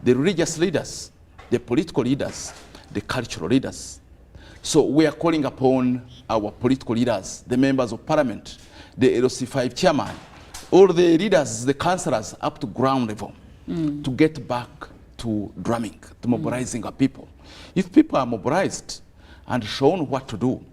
the religious leaders, the political leaders, the cultural leaders. So we are calling upon our political leaders, the members of parliament, the LC5 chairman, all the leaders, the councillors up to ground level to get back to drumming, to mobilizing our people. If people are mobilized and shown what to do,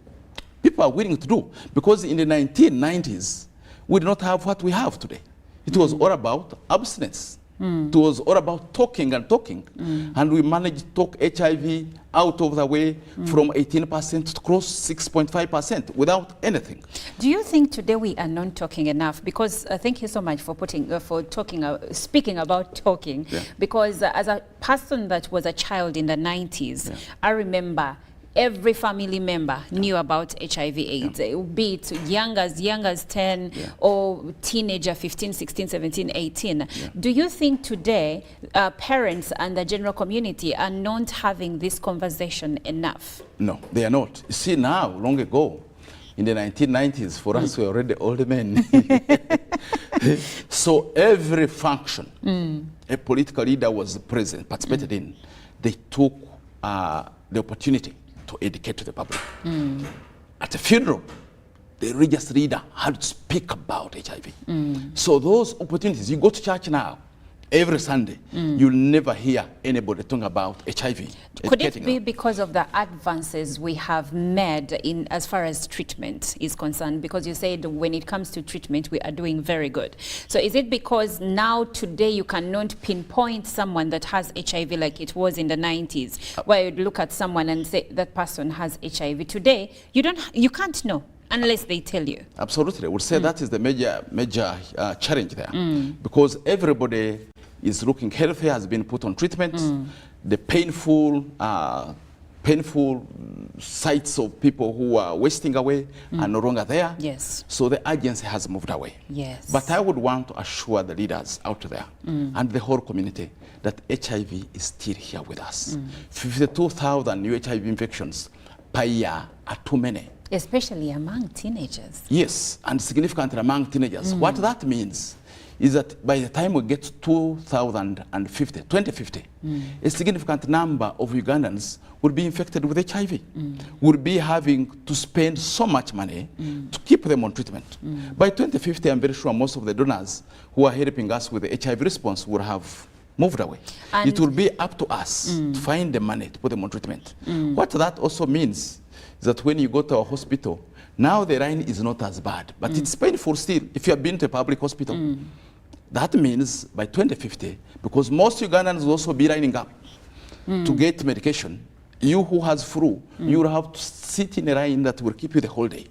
people are willing to do. Because in the 1990s, we did not have what we have today. It was all about abstinence. It was all about talking and talking. And we managed to talk HIV out of the way from 18% to close 6.5% without anything. Do you think today we are not talking enough? Because thank you so much for speaking about talking. Because as a person that was a child in the 90s, I remember every family member knew about HIV/AIDS, be it young as 10 or teenager 15, 16, 17, 18. Do you think today parents and the general community are not having this conversation enough? No, they are not. You see now, long ago, in the 1990s, for us, we were already old men. So every function a political leader was present, participated in, they took the opportunity to educate the public. At a funeral, the religious leader had to speak about HIV. So those opportunities, you go to church now, every Sunday, you'll never hear anybody talking about HIV. Could it be because of the advances we have made in as far as treatment is concerned? Because you said when it comes to treatment, we are doing very good. So is it because now today you cannot pinpoint someone that has HIV like it was in the 90s, where you'd look at someone and say that person has HIV? Today, you can't know unless they tell you. Absolutely. I would say that is the major challenge there. Because everybody is looking healthy, has been put on treatment. The painful sights of people who are wasting away are no longer there. So the urgency has moved away. But I would want to assure the leaders out there and the whole community that HIV is still here with us. 52,000 new HIV infections per year are too many. Especially among teenagers. Yes, and significantly among teenagers. What that means is that by the time we get to 2050, a significant number of Ugandans will be infected with HIV. Will be having to spend so much money to keep them on treatment. By 2050, I'm very sure most of the donors who are helping us with the HIV response will have moved away. And it will be up to us to find the money to put them on treatment. What that also means is that when you go to a hospital, now the line is not as bad, but it's painful still if you have been to a public hospital. That means by 2050, because most Ugandans will also be lining up to get medication, you who has flu, you will have to sit in a line that will keep you the whole day.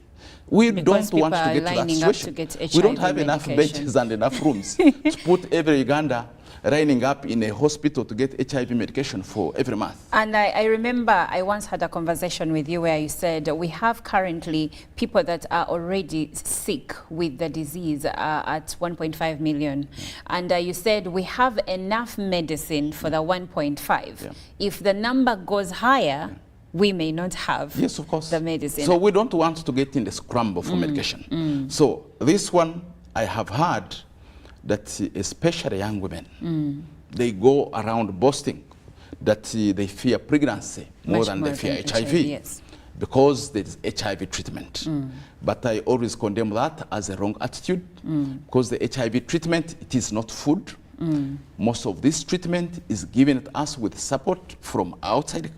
We Because don't want to people get are to that lining up situation. to get We don't HIV have enough medication. benches and enough rooms to put every Uganda lining up in a hospital to get HIV medication for every month. And I remember I once had a conversation with you where you said we have currently people that are already sick with the disease at 1.5 million. And you said we have enough medicine for the 1.5. Yeah. If the number goes higher, we may not have Yes, of course. the medicine. So we don't want to get in the scramble for medication. So this one, I have heard that especially young women, they go around boasting that they fear pregnancy more than they fear HIV. Yes. Because there is HIV treatment. But I always condemn that as a wrong attitude because the HIV treatment, it is not food. Most of this treatment is given to us with support from outside,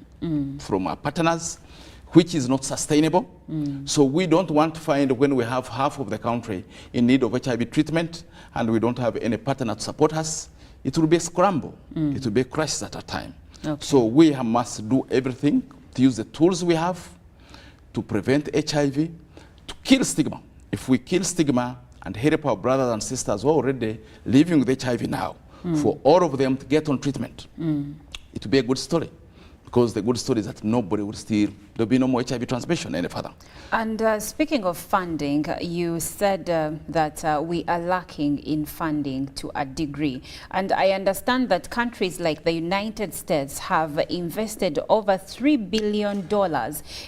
from our partners, which is not sustainable. So we don't want to find when we have half of the country in need of HIV treatment and we don't have any partner to support us, it will be a scramble. It will be a crisis at a time. Okay. So we must do everything to use the tools we have to prevent HIV, to kill stigma. If we kill stigma and help our brothers and sisters who are already living with HIV now, for all of them to get on treatment, it will be a good story. Because the good story is that nobody will still, there'll be no more HIV transmission any further. And speaking of funding, you said that we are lacking in funding to a degree. And I understand that countries like the United States have invested over $3 billion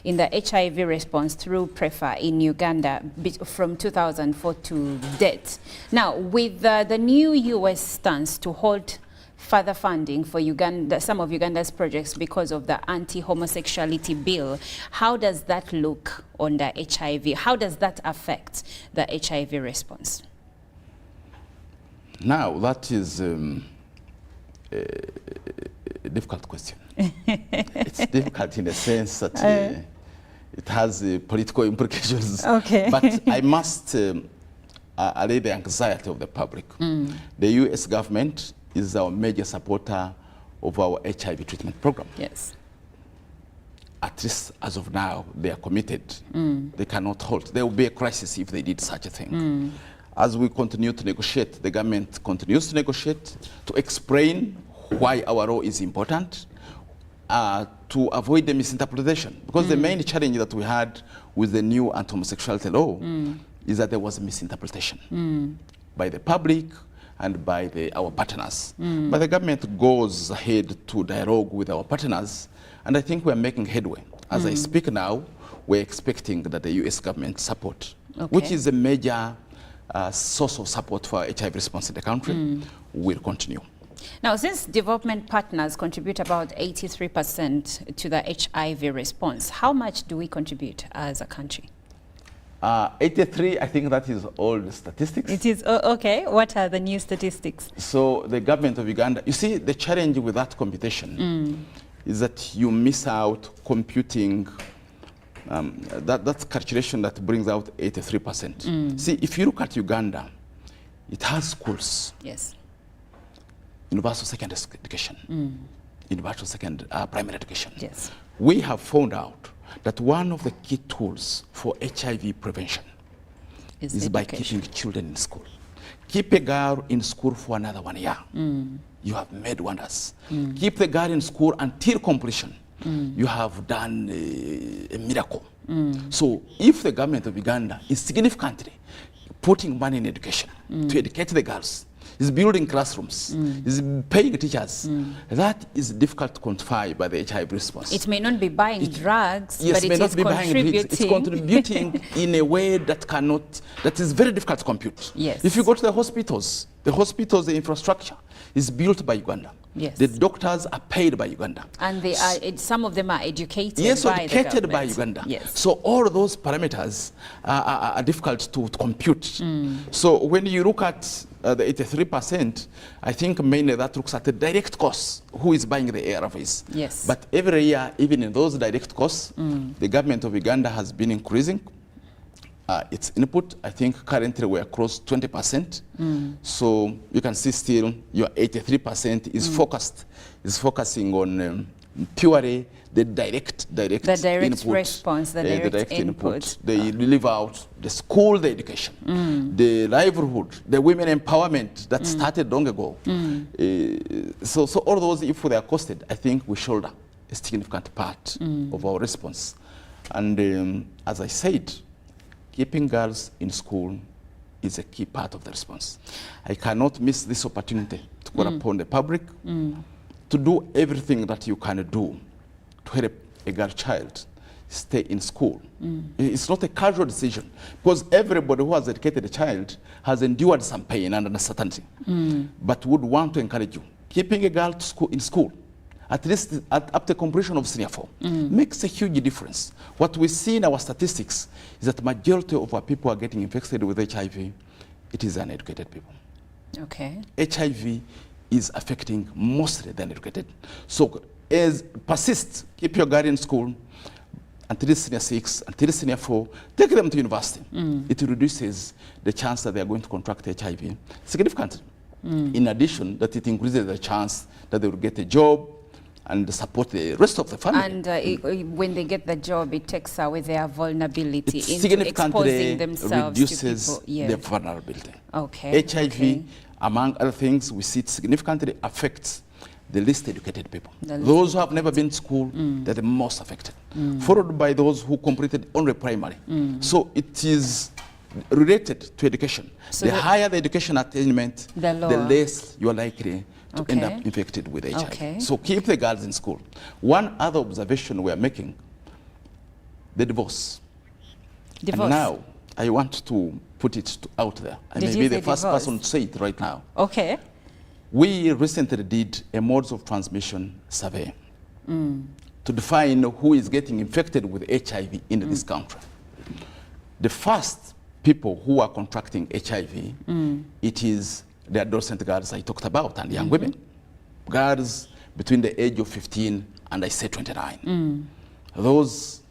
in the HIV response through PREFA in Uganda from 2004 to date. Now, with the new US stance to hold further funding for Uganda, some of Uganda's projects because of the anti-homosexuality bill. How does that look on the HIV? How does that affect the HIV response? Now, that is a difficult question. It's difficult in the sense that it has political implications. Okay. But I must allay the anxiety of the public. The US government is our major supporter of our HIV treatment program. Yes. At least as of now, they are committed. They cannot halt. There will be a crisis if they did such a thing. As we continue to negotiate, the government continues to negotiate to explain why our role is important, to avoid the misinterpretation. Because the main challenge that we had with the new anti-homosexuality law is that there was a misinterpretation by the public and by our partners. But the government goes ahead to dialogue with our partners, and I think we're making headway. As I speak now, we're expecting that the US government support, which is a major source of support for HIV response in the country, will continue. Now, since development partners contribute about 83% to the HIV response, how much do we contribute as a country? 83, I think that is old statistics. It is, okay. What are the new statistics? So the government of Uganda, you see, the challenge with that computation is that you miss out computing, that's calculation that brings out 83%. See, if you look at Uganda, it has schools. Yes. Universal secondary education, universal primary education. Yes. We have found out that one of the key tools for HIV prevention is by keeping children in school. Keep a girl in school for another 1 year. You have made wonders. Keep the girl in school until completion. You have done a miracle. So if the government of Uganda is significantly putting money in education to educate the girls, is building classrooms, is paying teachers. That is difficult to quantify by the HIV response. It may not be buying drugs, yes, but it is contributing. It's contributing in a way that is very difficult to compute. Yes. If you go to the hospitals, the infrastructure is built by Uganda. Yes. The doctors are paid by Uganda. And they are, some of them are educated educated by by Uganda. Yes. So all those parameters are difficult to compute. So when you look at the 83%, I think mainly that looks at the direct costs, who is buying the ARVs. Yes. But every year, even in those direct costs, the government of Uganda has been increasing its input. I think currently we're across 20%. So you can see still your 83% is focusing on purely the direct input, response, the direct input. They live out the school, the education, the livelihood, the women empowerment that started long ago. So all those, if they are costed, I think we shoulder a significant part of our response. And as I said, keeping girls in school is a key part of the response. I cannot miss this opportunity to call upon the public to do everything that you can do to help a girl child stay in school. It's not a casual decision, because everybody who has educated a child has endured some pain and uncertainty, but would want to encourage you. Keeping a girl in school, at least up to completion of senior 4, makes a huge difference. What we see in our statistics is that the majority of our people who are getting infected with HIV, it is uneducated people. Okay. HIV is affecting mostly the uneducated. So as persist, keep your girl in school until senior 6, until senior 4, take them to university. It reduces the chance that they are going to contract HIV significantly. In addition, that it increases the chance that they will get a job and support the rest of the family. And when they get the job, it takes away their vulnerability it into exposing themselves reduces to people. the vulnerability. Okay. HIV, among other things, we see it significantly affects the least educated people. Those who have never been to school, they're the most affected, followed by those who completed only primary. So it is related to education. So the higher the education attainment, the less you are likely to end up infected with HIV. So keep the girls in school. One other observation we are making, the divorce. And now I want to put it out there. I may be the first person to say it right now. Okay. We recently did a modes of transmission survey to define who is getting infected with HIV in this country. The first people who are contracting HIV, it is the adolescent girls I talked about and young women. Girls between the age of 15 and I say 29. Those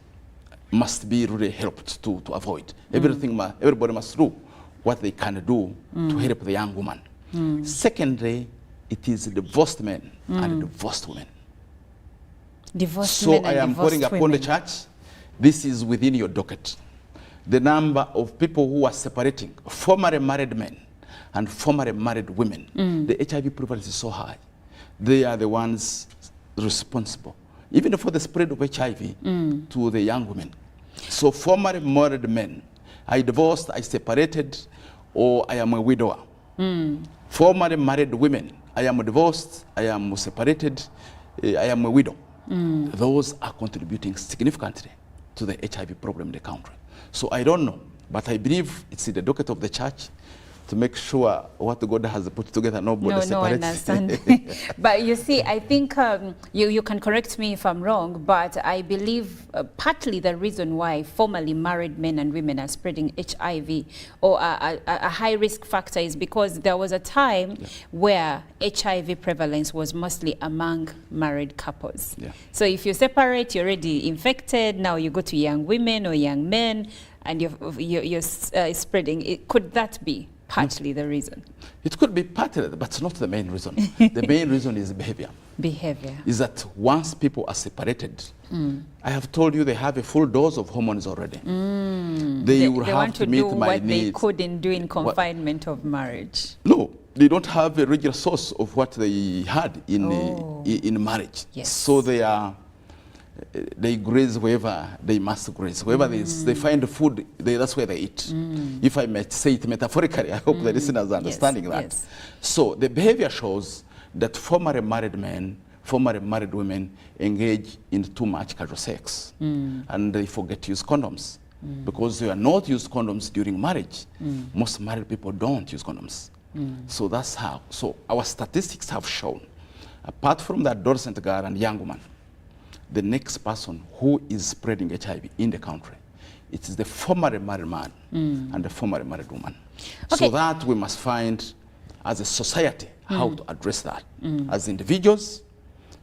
must be really helped to avoid. Everybody must do what they can do to help the young woman. Secondly, it is divorced men and divorced women. So I am calling upon the church. This is within your docket. The number of people who are separating, formerly married men and formerly married women, the HIV prevalence is so high. They are the ones responsible, even for the spread of HIV to the young women. So formerly married men, I divorced, I separated, or I am a widower. Formerly married women, I am divorced, I am separated, I am a widow. Those are contributing significantly to the HIV problem in the country. So I don't know, but I believe it's in the docket of the church to make sure what God has put together, nobody separates. No, understand. But you see, I think you can correct me if I'm wrong, but I believe partly the reason why formerly married men and women are spreading HIV or a high risk factor is because there was a time where HIV prevalence was mostly among married couples. So if you separate, you're already infected, now you go to young women or young men and you're spreading. Could that be partly the reason? It could be partly, but it's not the main reason. The main reason is behavior. Behavior. Is that once people are separated, I have told you they have a full dose of hormones already. They will have to meet my needs. They couldn't do in confinement of marriage. No, they don't have a regular source of what they had in marriage. So they graze wherever they must graze. Wherever they find food, that's where they eat. If I may say it metaphorically, I hope the listeners are understanding that. So the behavior shows that formerly married men, formerly married women engage in too much casual sex. And they forget to use condoms. Because they are not used condoms during marriage. Most married people don't use condoms. So that's how. So our statistics have shown, apart from the adolescent girl and young woman, the next person who is spreading HIV in the country, it is the formerly married man and the formerly married woman. So that we must find as a society how to address that. As individuals,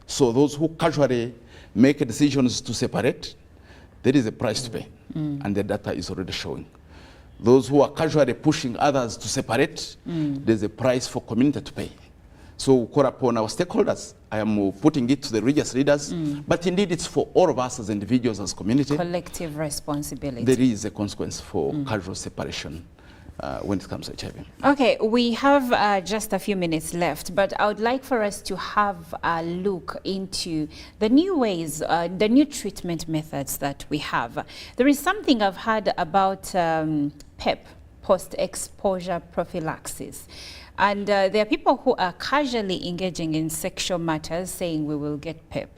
so those who casually make decisions to separate, there is a price to pay, and the data is already showing. Those who are casually pushing others to separate, there's a price for community to pay. So call upon our stakeholders. I am putting it to the religious leaders, but indeed it's for all of us as individuals, as community. Collective responsibility. There is a consequence for cultural separation when it comes to HIV. Okay, we have just a few minutes left, but I would like for us to have a look into the new ways, the new treatment methods that we have. There is something I've heard about PEP, post-exposure prophylaxis. And there are people who are casually engaging in sexual matters saying we will get PEP.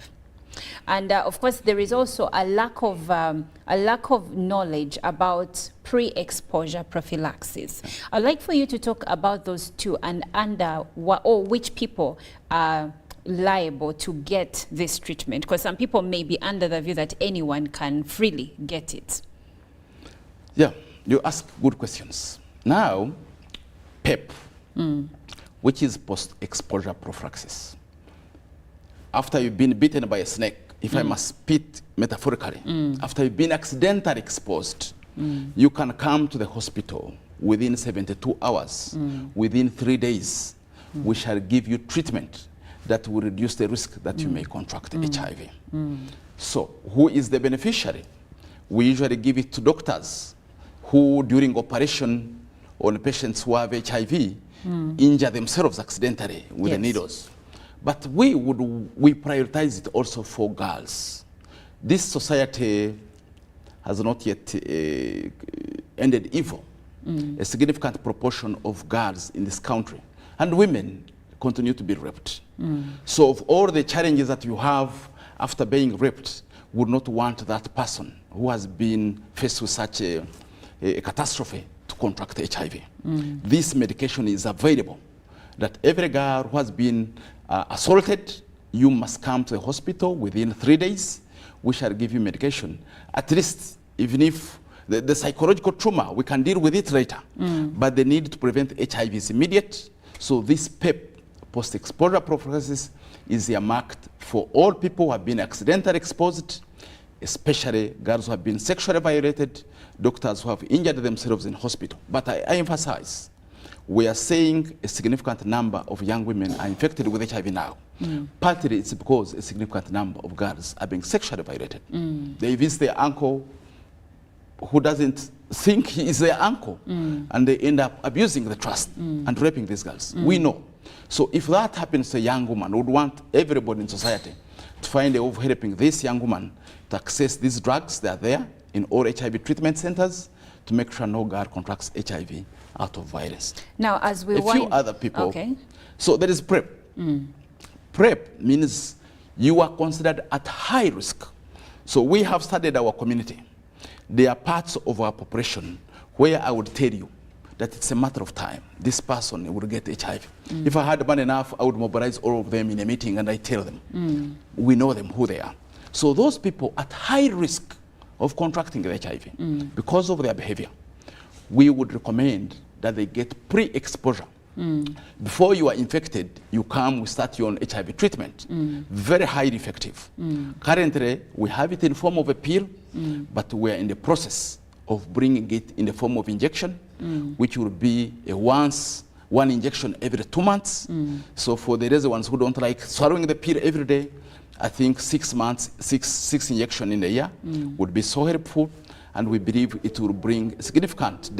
And of course, there is also a lack of knowledge about pre-exposure prophylaxis. I'd like for you to talk about those two and under what, or which people are liable to get this treatment, because some people may be under the view that anyone can freely get it. Yeah, you ask good questions. Now, PEP, which is post-exposure prophylaxis. After you've been bitten by a snake, if I must spit metaphorically, after you've been accidentally exposed, you can come to the hospital within 72 hours, within 3 days. We shall give you treatment that will reduce the risk that you may contract HIV. So who is the beneficiary? We usually give it to doctors who, during operation on patients who have HIV, injure themselves accidentally with the needles. But we prioritize it also for girls. This society has not yet ended evil. A significant proportion of girls in this country and women continue to be raped. So of all the challenges that you have after being raped, would not want that person who has been faced with such a catastrophe to contract HIV. This medication is available, that every girl who has been assaulted, you must come to the hospital within 3 days. We shall give you medication. At least, even if the psychological trauma, we can deal with it later. But the need to prevent HIV is immediate. So this PEP, post-exposure prophylaxis, is earmarked for all people who have been accidentally exposed, especially girls who have been sexually violated, doctors who have injured themselves in hospital. But I emphasize, we are saying a significant number of young women are infected with HIV now. Partly it's because a significant number of girls are being sexually violated. They visit their uncle who doesn't think he is their uncle, and they end up abusing the trust and raping these girls. We know. So if that happens to a young woman, we would want everybody in society to find a way of helping this young woman to access these drugs. They are there in all HIV treatment centers to make sure no girl contracts HIV out of violence. Now, as we a few other people. Okay. So there is PrEP. PrEP means you are considered at high risk. So we have studied our community. There are parts of our population where I would tell you that it's a matter of time. This person will get HIV. If I had money enough, I would mobilize all of them in a meeting and I tell them. We know them, who they are. So those people at high risk of contracting HIV because of their behavior, we would recommend that they get pre-exposure. Before you are infected, you come, we start you on HIV treatment. Very highly effective. Currently, we have it in form of a pill, but we are in the process of bringing it in the form of injection, which will be a one injection every 2 months. So for the other ones who don't like swallowing the pill every day, I think 6 months, six injections in a year would be so helpful, and we believe it will bring a significant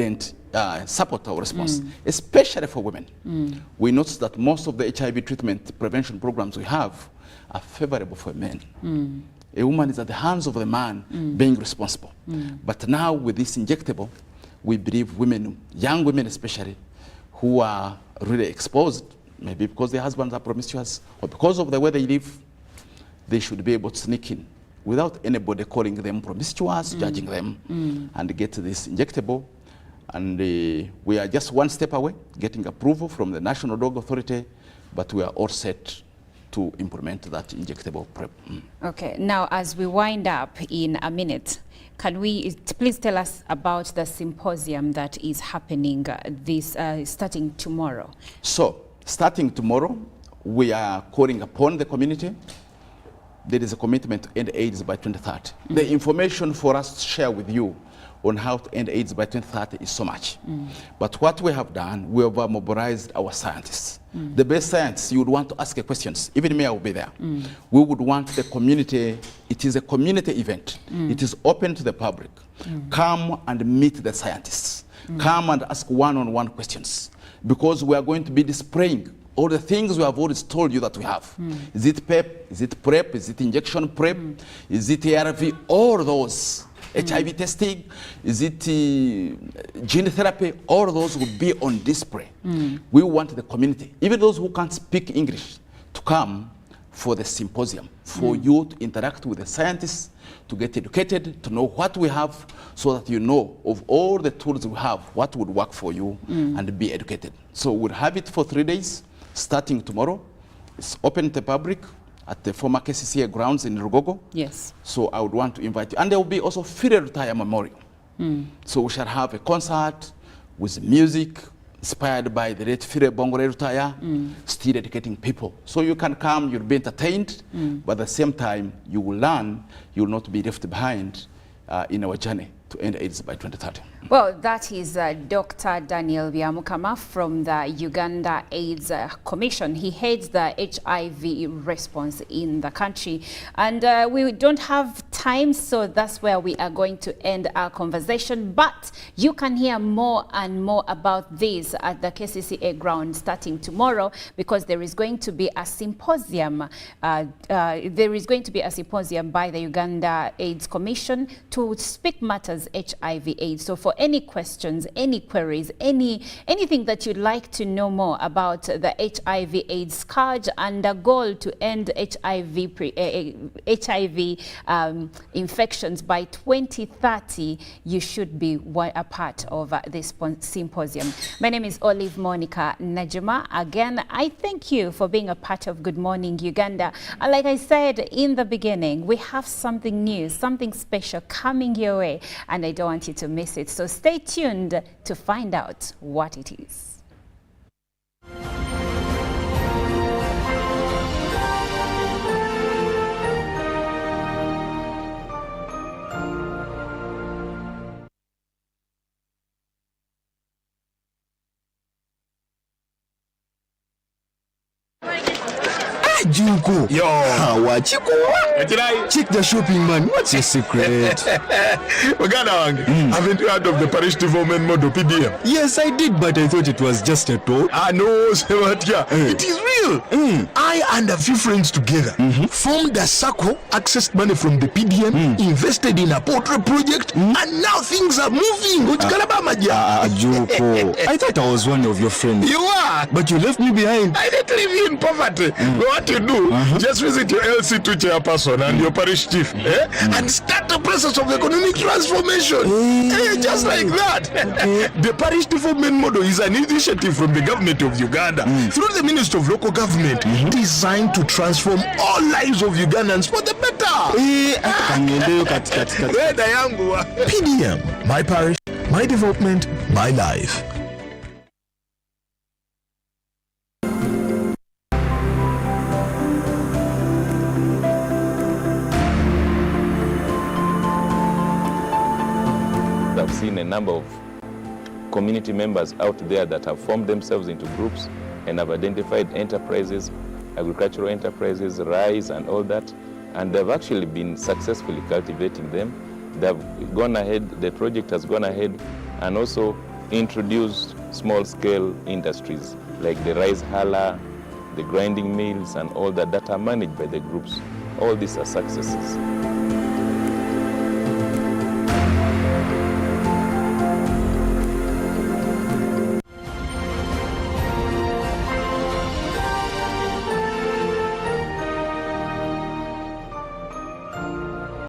support our response, especially for women. We notice that most of the HIV treatment prevention programs we have are favorable for men. A woman is at the hands of the man being responsible. But now with this injectable, we believe women, young women especially, who are really exposed, maybe because their husbands are promiscuous or because of the way they live, they should be able to sneak in without anybody calling them promiscuous, judging them, and get this injectable. And we are just one step away, getting approval from the National Drug Authority, but we are all set to implement that injectable PrEP. Okay, now as we wind up in a minute, can we please tell us about the symposium that is happening starting tomorrow? So, starting tomorrow, we are calling upon the community. There is a commitment to end AIDS by 2030. The information for us to share with you on how to end AIDS by 2030 is so much. But what we have done, we have mobilized our scientists. The best scientists, you would want to ask questions. Even me, I will be there. We would want the community, it is a community event. It is open to the public. Come and meet the scientists. Come and ask one-on-one questions. Because we are going to be displaying all the things we have always told you that we have. Is it PEP? Is it PrEP? Is it injection PrEP? Is it ARV? All those. HIV testing? Is it gene therapy? All those will be on display. We want the community, even those who can't speak English, to come for the symposium, for you to interact with the scientists, to get educated, to know what we have, so that you know of all the tools we have, what would work for you, and be educated. So we'll have it for 3 days, starting tomorrow. It's open to the public at the former KCCA grounds in Rugogo. Yes. So I would want to invite you. And there will be also Fidel Retire Memorial. So we shall have a concert with music inspired by the late Fidel Bongore Retire, still educating people. So you can come, you'll be entertained, but at the same time, you will learn, you will not be left behind in our journey to end AIDS by 2030. Well, that is Dr. Daniel Byamukama from the Uganda AIDS Commission. He heads the HIV response in the country. And we don't have time, so that's where we are going to end our conversation. But you can hear more and more about this at the KCCA ground starting tomorrow, because there is going to be a symposium. There is going to be a symposium by the Uganda AIDS Commission to speak matters HIV/AIDS. So for any questions, any queries, anything that you'd like to know more about the HIV/AIDS scourge and the goal to end HIV infections by 2030, you should be a part of this symposium. My name is Olive Monica Najima. Again, I thank you for being a part of Good Morning Uganda. And like I said in the beginning, we have something new, something special coming your way, and I don't want you to miss it. So stay tuned to find out what it is. Junko. Yo. Check the shopping, man. What's your secret? Haven't you heard of the Parish Development Model PDM? Yes, I did, but I thought it was just a talk. No, it is real. I and a few friends together formed a circle, accessed money from the PDM, invested in a portrait project, and now things are moving. Junko, I thought I was one of your friends. You are, but you left me behind. I didn't leave you in poverty. What you do, just visit your LC2 chairperson and your parish chief and start the process of economic transformation. Just like that. The Parish Development Model is an initiative from the government of Uganda through the Ministry of Local Government designed to transform all lives of Ugandans for the better. PDM, my parish, my development, my life. I've seen a number of community members out there that have formed themselves into groups and have identified enterprises, agricultural enterprises, rice and all that, and they've actually been successfully cultivating them. They've gone ahead, the project has gone ahead and also introduced small-scale industries like the rice huller, the grinding mills and all that are managed by the groups. All these are successes.